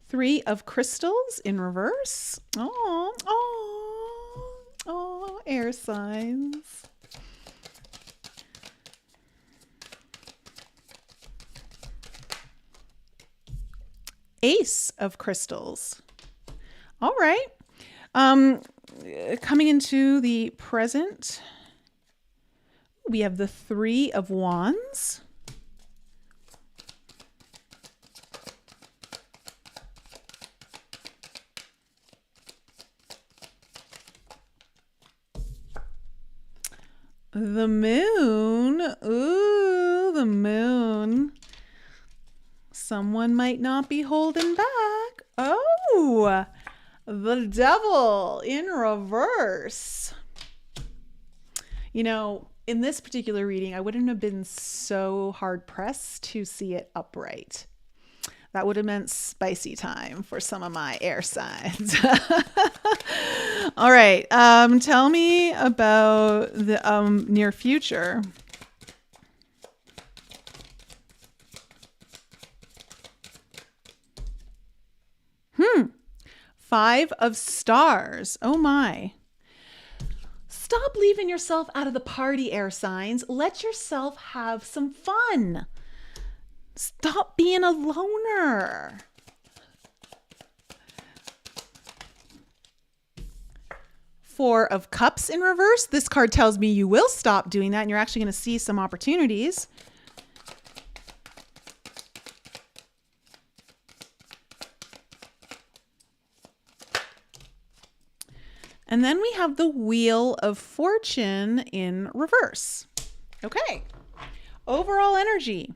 Speaker 1: Three of Crystals in reverse. Oh, air signs. Ace of Crystals. All right. Coming into the present, we have the 3 of Wands. The Moon. Ooh, the Moon. Someone might not be holding back. Oh, the Devil in reverse. You know, in this particular reading, I wouldn't have been so hard pressed to see it upright. That would have meant spicy time for some of my air signs. All right. Tell me about the near future. Five of Stars. Oh my. Stop leaving yourself out of the party, air signs. Let yourself have some fun. Stop being a loner. Four of Cups in reverse. This card tells me you will stop doing that and you're actually going to see some opportunities. And then we have the Wheel of Fortune in reverse. Okay. Overall energy.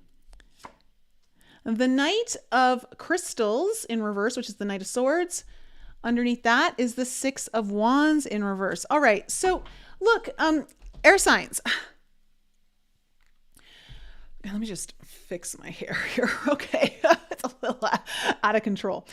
Speaker 1: The Knight of Crystals in reverse, which is the Knight of Swords. Underneath that is the Six of Wands in reverse. All right. So look, air signs. Let me just fix my hair here. Okay. It's a little out of control.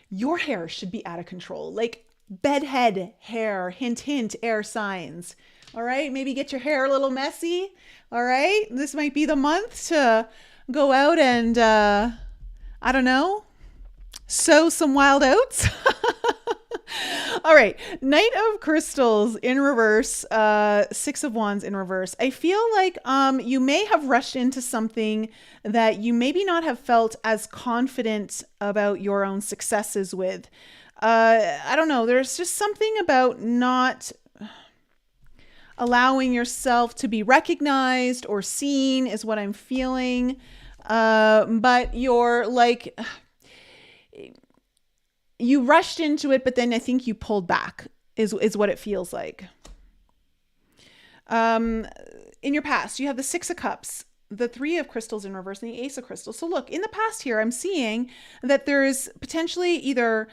Speaker 1: Your hair should be out of control. Like, bedhead hair, hint, hint, air signs. All right. Maybe get your hair a little messy. All right. This might be the month to go out and, I don't know, sow some wild oats. All right. Knight of Crystals in reverse, Six of Wands in reverse. I feel like you may have rushed into something that you maybe not have felt as confident about your own successes with. I don't know. There's just something about not allowing yourself to be recognized or seen is what I'm feeling. But you're like, you rushed into it, but then I think you pulled back is what it feels like. In your past, you have the Six of Cups, the Three of Crystals in reverse, and the Ace of Crystals. So look, in the past here, I'm seeing that there's potentially either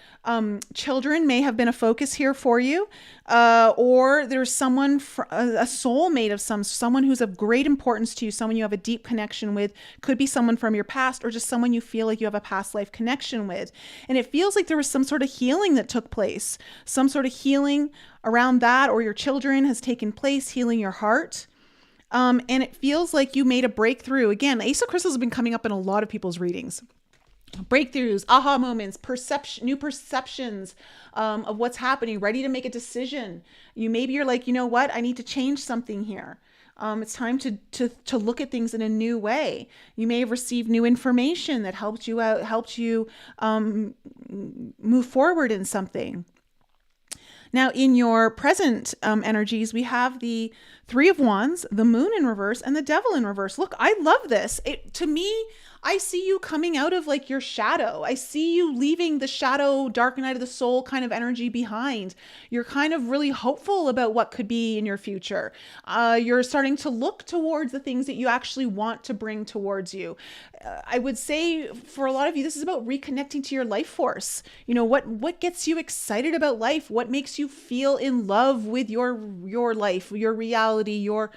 Speaker 1: children may have been a focus here for you, or there's someone, a soulmate of someone who's of great importance to you, someone you have a deep connection with, could be someone from your past, or just someone you feel like you have a past life connection with. And it feels like there was some sort of healing that took place, some sort of healing around that, or your children has taken place, healing your heart. And it feels like you made a breakthrough. Again, Ace of Crystals has been coming up in a lot of people's readings. Breakthroughs, aha moments, new perceptions of what's happening, ready to make a decision. You're like, you know what? I need to change something here. It's time to look at things in a new way. You may have received new information that helped you out, helped you move forward in something. Now, in your present energies, we have the Three of Wands, the Moon in reverse, and the Devil in reverse. Look, I love this. To me, I see you coming out of like your shadow. I see you leaving the shadow, dark night of the soul kind of energy behind. You're kind of really hopeful about what could be in your future. You're starting to look towards the things that you actually want to bring towards you. I would say for a lot of you, this is about reconnecting to your life force. You know, what gets you excited about life? What makes you feel in love with your life, your reality, your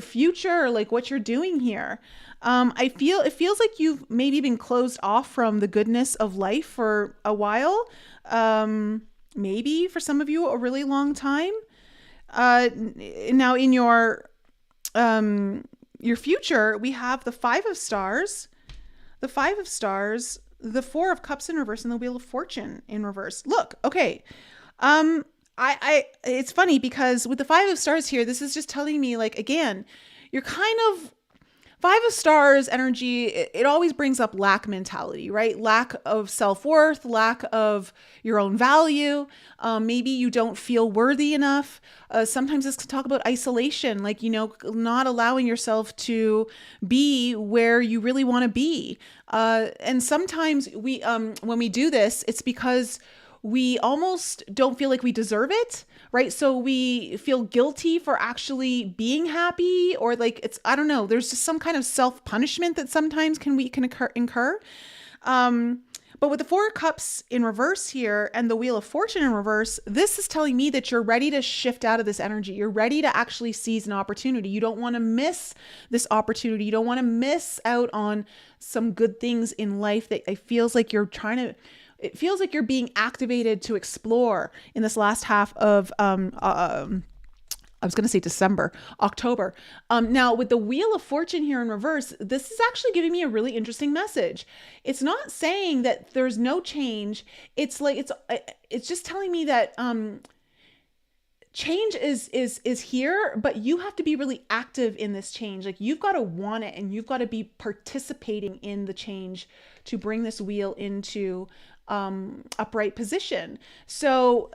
Speaker 1: future, like what you're doing here. It feels like you've maybe been closed off from the goodness of life for a while. Maybe for some of you, a really long time. Now in your future, we have the Five of Stars, the Four of Cups in reverse, and the Wheel of Fortune in reverse. Look, okay. It's funny because with the Five of Stars here, this is just telling me like, again, you're kind of Five of Stars energy. It always brings up lack mentality, right? Lack of self-worth, lack of your own value. Maybe you don't feel worthy enough. Sometimes it's to talk about isolation, like, you know, not allowing yourself to be where you really want to be. And sometimes we, when we do this, it's because we almost don't feel like we deserve it, right? So we feel guilty for actually being happy, or like it's, I don't know, there's just some kind of self-punishment that sometimes can incur. But with the Four of Cups in reverse here and the Wheel of Fortune in reverse, this is telling me that you're ready to shift out of this energy. You're ready to actually seize an opportunity. You don't want to miss this opportunity. You don't want to miss out on some good things in life that it feels like you're trying to, it feels like you're being activated to explore in this last half of, I was going to say December, October. Now with the Wheel of Fortune here in reverse, this is actually giving me a really interesting message. It's not saying that there's no change. It's like, it's just telling me that, change is here, but you have to be really active in this change. Like you've got to want it and you've got to be participating in the change to bring this wheel into upright position. So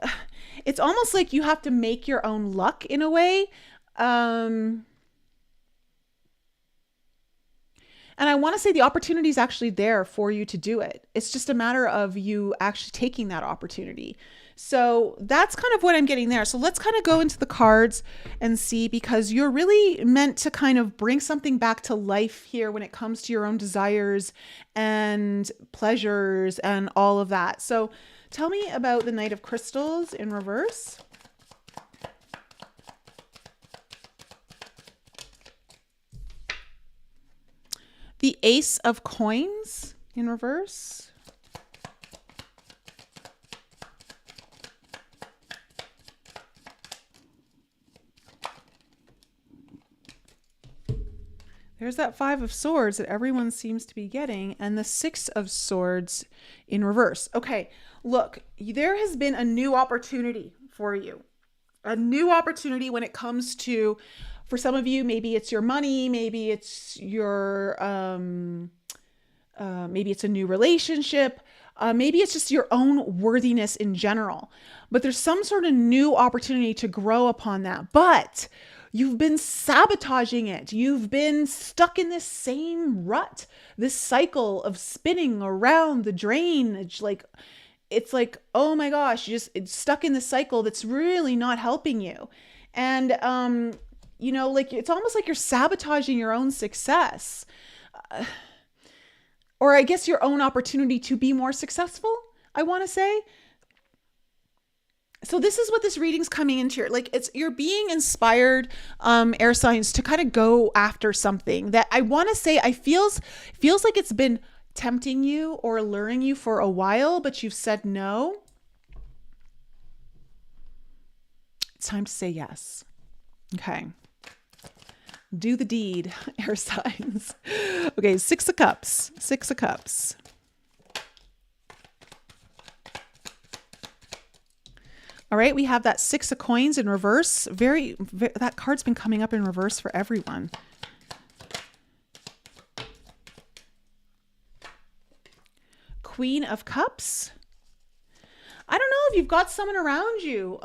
Speaker 1: it's almost like you have to make your own luck in a way. And I want to say the opportunity is actually there for you to do it. It's just a matter of you actually taking that opportunity. So that's kind of what I'm getting there. So let's kind of go into the cards and see, because you're really meant to kind of bring something back to life here when it comes to your own desires and pleasures and all of that. So tell me about the Knight of Crystals in reverse. The Ace of Coins in reverse. There's that Five of Swords that everyone seems to be getting, and the Six of Swords in reverse. Okay, look, there has been a new opportunity for you. A new opportunity when it comes to, for some of you, maybe it's your money, maybe it's your, maybe it's a new relationship, maybe it's just your own worthiness in general. But there's some sort of new opportunity to grow upon that. But you've been sabotaging it. You've been stuck in this same rut, this cycle of spinning around the drainage. Like, it's like, oh my gosh, it's stuck in this cycle that's really not helping you. And, you know, like it's almost like you're sabotaging your own success. Or I guess your own opportunity to be more successful, I want to say. So this is what this reading's coming into here. Like you're being inspired, air signs, to kind of go after something that I want to say feels like it's been tempting you or alluring you for a while, but you've said no. It's time to say yes. Okay. Do the deed, air signs. Okay, Six of Cups. Six of Cups. All right, we have that Six of Coins in reverse. That card's been coming up in reverse for everyone. Queen of Cups. I don't know if you've got someone around you,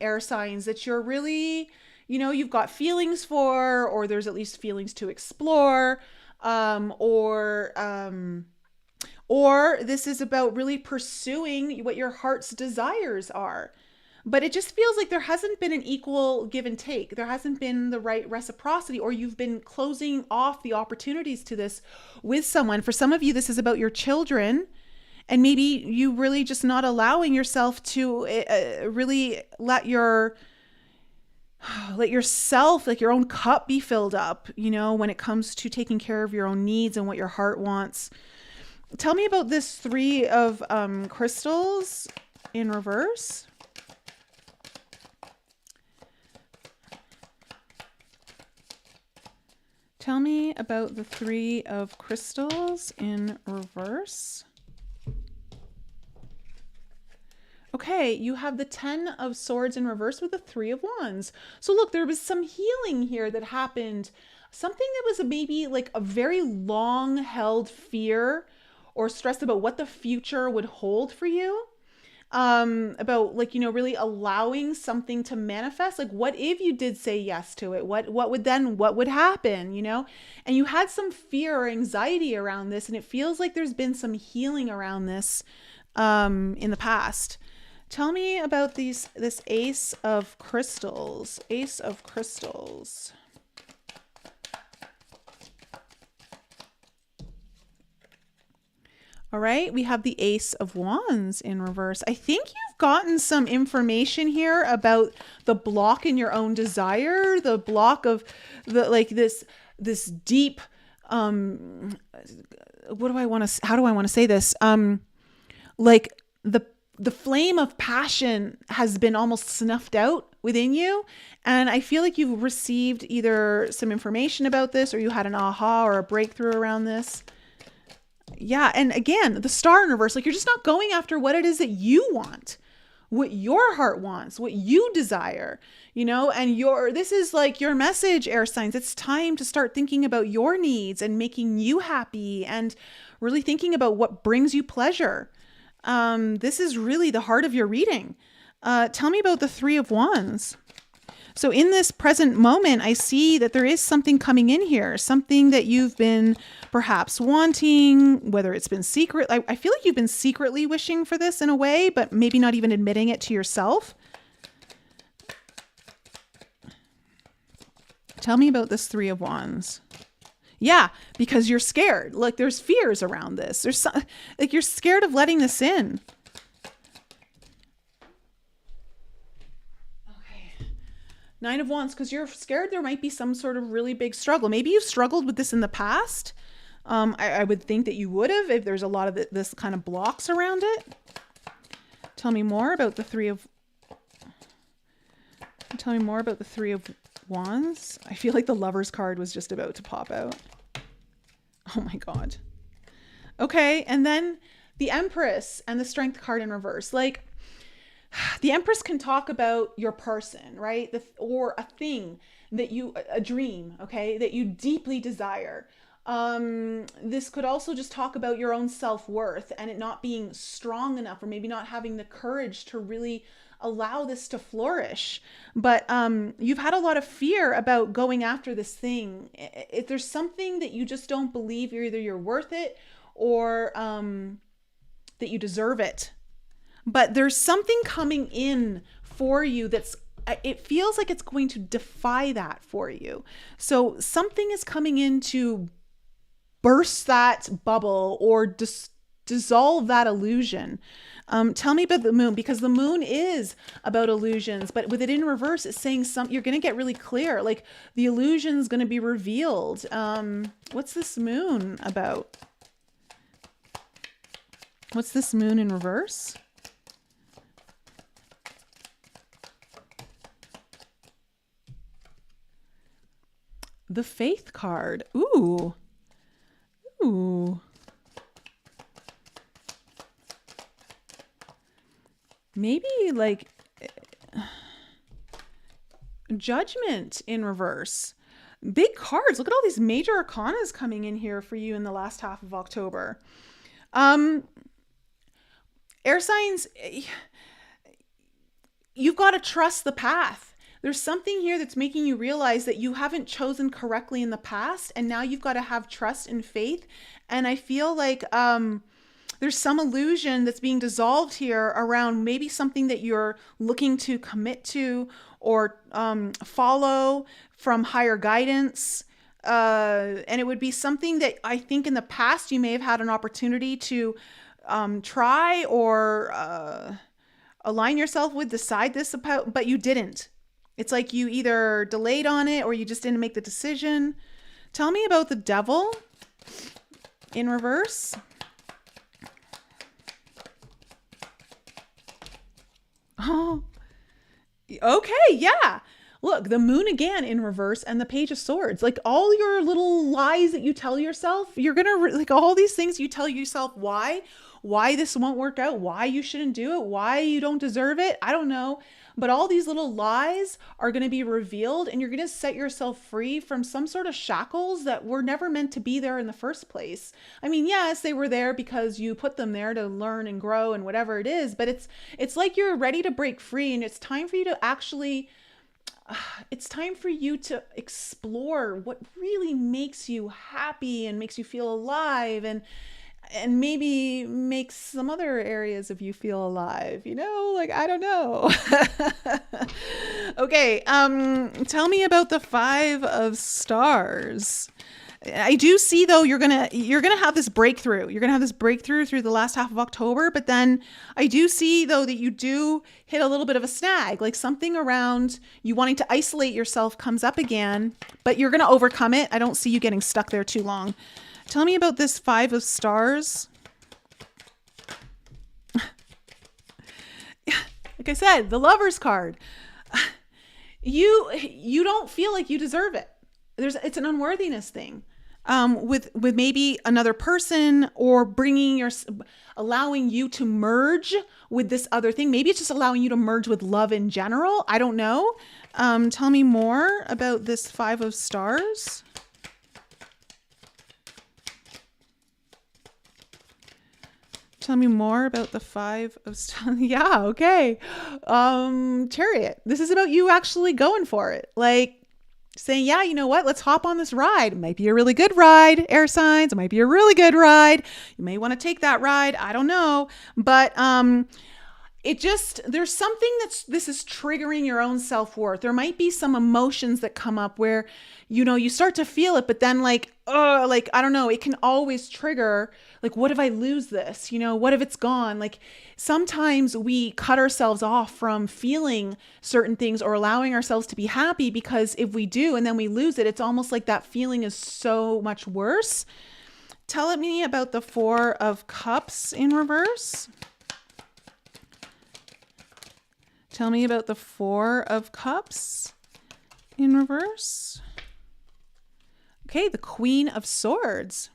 Speaker 1: air signs, that you're really, you know, you've got feelings for, or there's at least feelings to explore, or this is about really pursuing what your heart's desires are. But it just feels like there hasn't been an equal give and take. There hasn't been the right reciprocity, or you've been closing off the opportunities to this with someone. For some of you, this is about your children, and maybe you really just not allowing yourself to really let yourself, like your own cup, be filled up, you know, when it comes to taking care of your own needs and what your heart wants. Tell me about this Three of Crystals in reverse. Tell me about the Three of Crystals in reverse. Okay, you have the Ten of Swords in reverse with the Three of Wands. So look, there was some healing here that happened. Something that was maybe like a very long held fear or stress about what the future would hold for you. About, like, you know, really allowing something to manifest. Like, what if you did say yes to it? What would happen, you know? And you had some fear or anxiety around this, and it feels like there's been some healing around this in the past. Tell me about this Ace of Crystals. Ace of Crystals. All right, we have the Ace of Wands in reverse. I think you've gotten some information here about the block in your own desire, the block of the like this deep how do I want to say this? Like the flame of passion has been almost snuffed out within you. And I feel like you've received either some information about this, or you had an aha or a breakthrough around this. Yeah. And again, the Star in reverse, like you're just not going after what it is that you want, what your heart wants, what you desire, you know, and this is like your message, air signs. It's time to start thinking about your needs and making you happy and really thinking about what brings you pleasure. This is really the heart of your reading. Tell me about the Three of Wands. So in this present moment, I see that there is something coming in here, something that you've been perhaps wanting, whether it's been secret. I feel like you've been secretly wishing for this in a way, but maybe not even admitting it to yourself. Tell me about this Three of Wands. Yeah, because you're scared. Like there's fears around this. Like you're scared of letting this in. Nine of Wands, because you're scared there might be some sort of really big struggle. Maybe you've struggled with this in the past. I would think that you would have if there's a lot of this kind of blocks around it. Tell me more about the Three of Wands. I feel like the Lover's card was just about to pop out. Oh my God. Okay, and then the Empress and the Strength card in reverse. Like, the Empress can talk about your person, right? Or a thing that a dream, okay, that you deeply desire. This could also just talk about your own self-worth and it not being strong enough, or maybe not having the courage to really allow this to flourish. But you've had a lot of fear about going after this thing. If there's something that you just don't believe, you're worth it, or that you deserve it. But there's something coming in for you it feels like it's going to defy that for you. So something is coming in to burst that bubble or dissolve that illusion. Tell me about the Moon, because the Moon is about illusions, but with it in reverse, it's saying you're going to get really clear. Like the illusion's going to be revealed. What's this Moon about? What's this Moon in reverse? The Faith card. Ooh. Ooh. Maybe like Judgment in reverse. Big cards. Look at all these major arcanas coming in here for you in the last half of October. Air signs, you've got to trust the path. There's something here that's making you realize that you haven't chosen correctly in the past, and now you've got to have trust and faith. And I feel like there's some illusion that's being dissolved here around maybe something that you're looking to commit to or follow from higher guidance. And it would be something that I think in the past you may have had an opportunity to try or align yourself with, decide this about, but you didn't. It's like you either delayed on it or you just didn't make the decision. Tell me about the Devil in reverse. Oh, okay. Yeah. Look, the Moon again in reverse and the Page of Swords. Like all your little lies that you tell yourself, you're going to like all these things you tell yourself why this won't work out, why you shouldn't do it, why you don't deserve it. I don't know. But all these little lies are going to be revealed, and you're going to set yourself free from some sort of shackles that were never meant to be there in the first place. I mean, yes, they were there because you put them there to learn and grow and whatever it is, but it's like you're ready to break free, and it's time for you to explore what really makes you happy and makes you feel alive, and maybe makes some other areas of you feel alive, you know, like, I don't know. Okay. Tell me about the Five of Stars I do see though, you're going to have this breakthrough. You're going to have this breakthrough through the last half of October. But then I do see though that you do hit a little bit of a snag, like something around you wanting to isolate yourself comes up again, but you're going to overcome it. I don't see you getting stuck there too long. Tell me about this 5 of Stars. Like I said, the Lover's card. You don't feel like you deserve it. It's an unworthiness thing. With maybe another person, or allowing you to merge with this other thing. Maybe it's just allowing you to merge with love in general. I don't know. Tell me more about this 5 of Stars. Tell me more about the 5 of Stars. Yeah, okay. Chariot. This is about you actually going for it. Like saying, yeah, you know what? Let's hop on this ride. It might be a really good ride, air signs. It might be a really good ride. You may want to take that ride. I don't know. But there's something this is triggering your own self-worth. There might be some emotions that come up where, you start to feel it, but then I don't know, it can always trigger, like, what if I lose this? What if it's gone? Like, sometimes we cut ourselves off from feeling certain things or allowing ourselves to be happy, because if we do and then we lose it, it's almost like that feeling is so much worse. Tell me about the 4 of Cups in reverse. Tell me about the 4 of Cups in reverse. Okay, the Queen of Swords.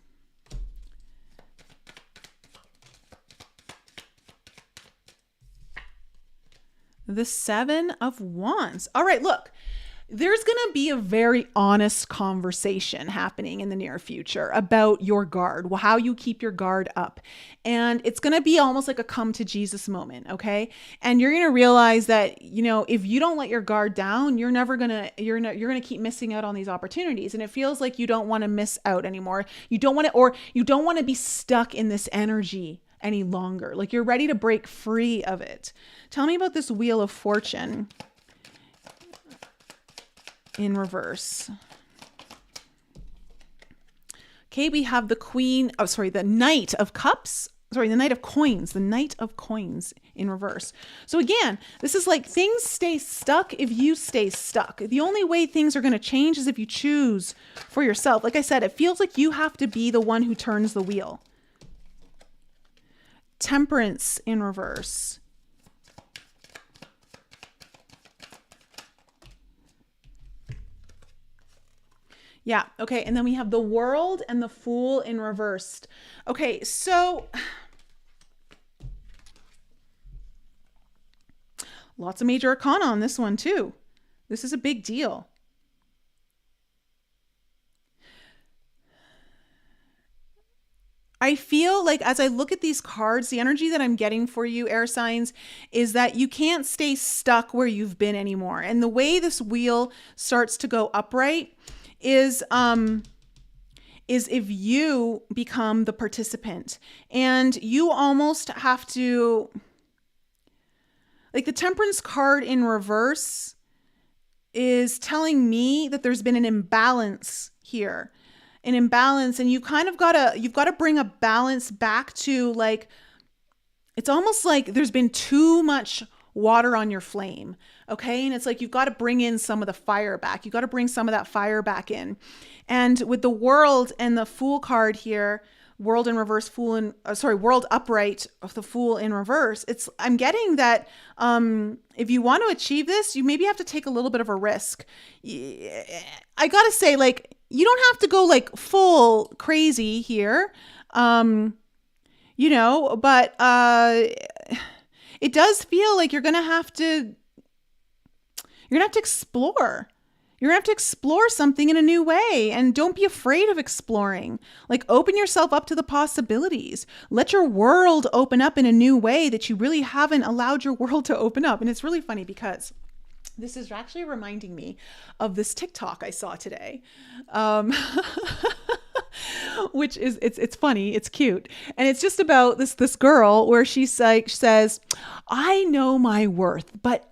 Speaker 1: The 7 of Wands. All right, look. There's going to be a very honest conversation happening in the near future about your guard, how you keep your guard up. And it's going to be almost like a come to Jesus moment, okay? And you're going to realize that, if you don't let your guard down, you're going to keep missing out on these opportunities. And it feels like you don't want to miss out anymore. You don't want to be stuck in this energy any longer. Like, you're ready to break free of it. Tell me about this Wheel of Fortune in reverse. Okay, we have the Knight of Cups. The Knight of Coins. The Knight of Coins in reverse. So again, this is like things stay stuck if you stay stuck. The only way things are going to change is if you choose for yourself. Like I said, it feels like you have to be the one who turns the wheel. Temperance in reverse. Yeah. Okay. And then we have the World and the Fool in reversed. Okay. So lots of major arcana on this one too. This is a big deal. I feel like as I look at these cards, the energy that I'm getting for you, air signs, is that you can't stay stuck where you've been anymore. And the way this wheel starts to go upright is if you become the participant, and you almost have to, like, the Temperance card in reverse is telling me that there's been an imbalance here, and you've got to bring a balance back to, like, it's almost like there's been too much water on your flame. Okay. And it's like, you've got to bring in some of the fire back. You've got to bring some of that fire back in. And with the World and the Fool card here, World in reverse, World upright of the Fool in reverse. I'm getting that, if you want to achieve this, you maybe have to take a little bit of a risk. I got to say, like, you don't have to go like full crazy here. But, it does feel like you're going to have to explore. You're going to have to explore something in a new way, and don't be afraid of exploring. Like, open yourself up to the possibilities. Let your world open up in a new way that you really haven't allowed your world to open up. And it's really funny because this is actually reminding me of this TikTok I saw today. Which is, it's funny, it's cute. And it's just about this girl where she says, I know my worth, but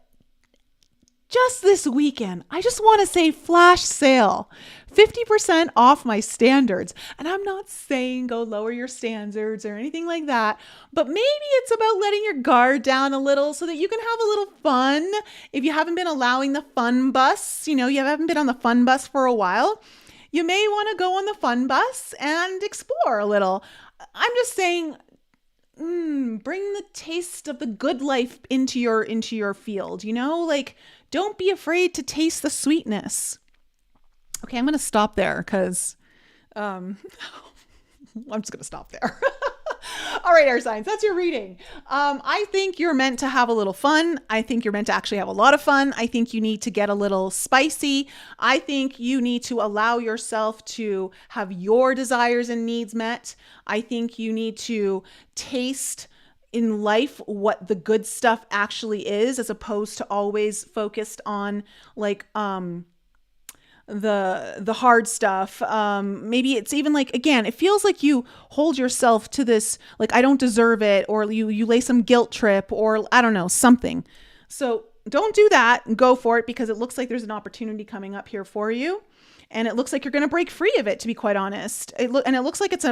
Speaker 1: just this weekend, I just want to say flash sale, 50% off my standards. And I'm not saying go lower your standards or anything like that, but maybe it's about letting your guard down a little so that you can have a little fun. If you haven't been allowing the fun bus, you haven't been on the fun bus for a while, you may want to go on the fun bus and explore a little. I'm just saying, bring the taste of the good life into your field, like, don't be afraid to taste the sweetness. Okay, I'm going to stop there because I'm just going to stop there. All right, air signs, that's your reading. I think you're meant to have a little fun. I think you're meant to actually have a lot of fun. I think you need to get a little spicy. I think you need to allow yourself to have your desires and needs met. I think you need to taste in life what the good stuff actually is, as opposed to always focused on like the hard stuff. Maybe it's even like, again, it feels like you hold yourself to this, like, I don't deserve it, or you lay some guilt trip, or I don't know, something. So don't do that. Go for it, because it looks like there's an opportunity coming up here for you. And it looks like you're going to break free of it, to be quite honest. It looks like it's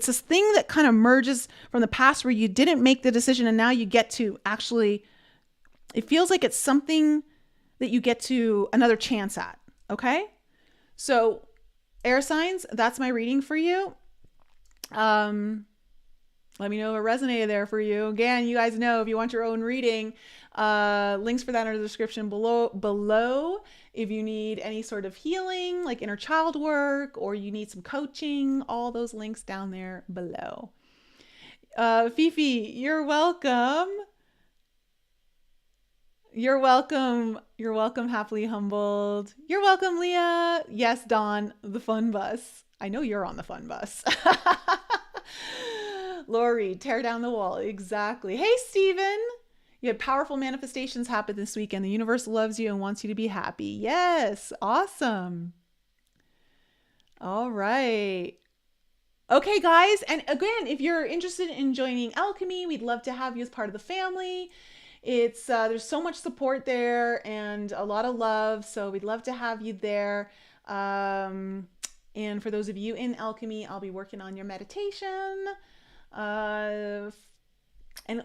Speaker 1: this thing that kind of merges from the past where you didn't make the decision, and now you get to actually, it feels like it's something that you get to another chance at. Okay? So air signs, that's my reading for you. Let me know if it resonated there for you. Again, you guys know, if you want your own reading, links for that are in the description below. If you need any sort of healing, like inner child work, or you need some coaching, all those links down there below. Fifi, you're welcome. You're welcome. You're welcome, Happily Humbled. You're welcome, Leah. Yes, Dawn, the fun bus. I know you're on the fun bus. Lori, tear down the wall. Exactly. Hey, Steven. You had powerful manifestations happen this weekend. The universe loves you and wants you to be happy. Yes. Awesome. All right. Okay, guys. And again, if you're interested in joining Alchemy, we'd love to have you as part of the family. It's there's so much support there and a lot of love. So we'd love to have you there. And for those of you in Alchemy, I'll be working on your meditation. And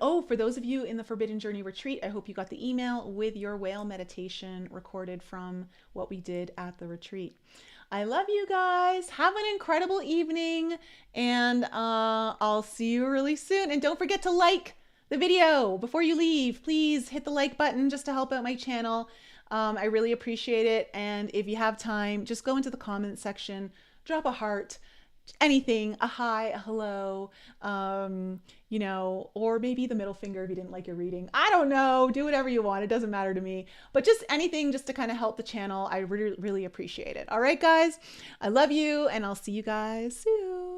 Speaker 1: for those of you in the Forbidden Journey retreat, I hope you got the email with your whale meditation recorded from what we did at the retreat. I love you guys. Have an incredible evening, and I'll see you really soon. And don't forget to like the video before you leave. Please hit the like button just to help out my channel. I really appreciate it. And if you have time, just go into the comment section, drop a heart, anything, a hi, a hello, or maybe the middle finger if you didn't like your reading. I don't know. Do whatever you want. It doesn't matter to me. But just anything just to kind of help the channel. I really, really appreciate it. All right, guys. I love you, and I'll see you guys soon.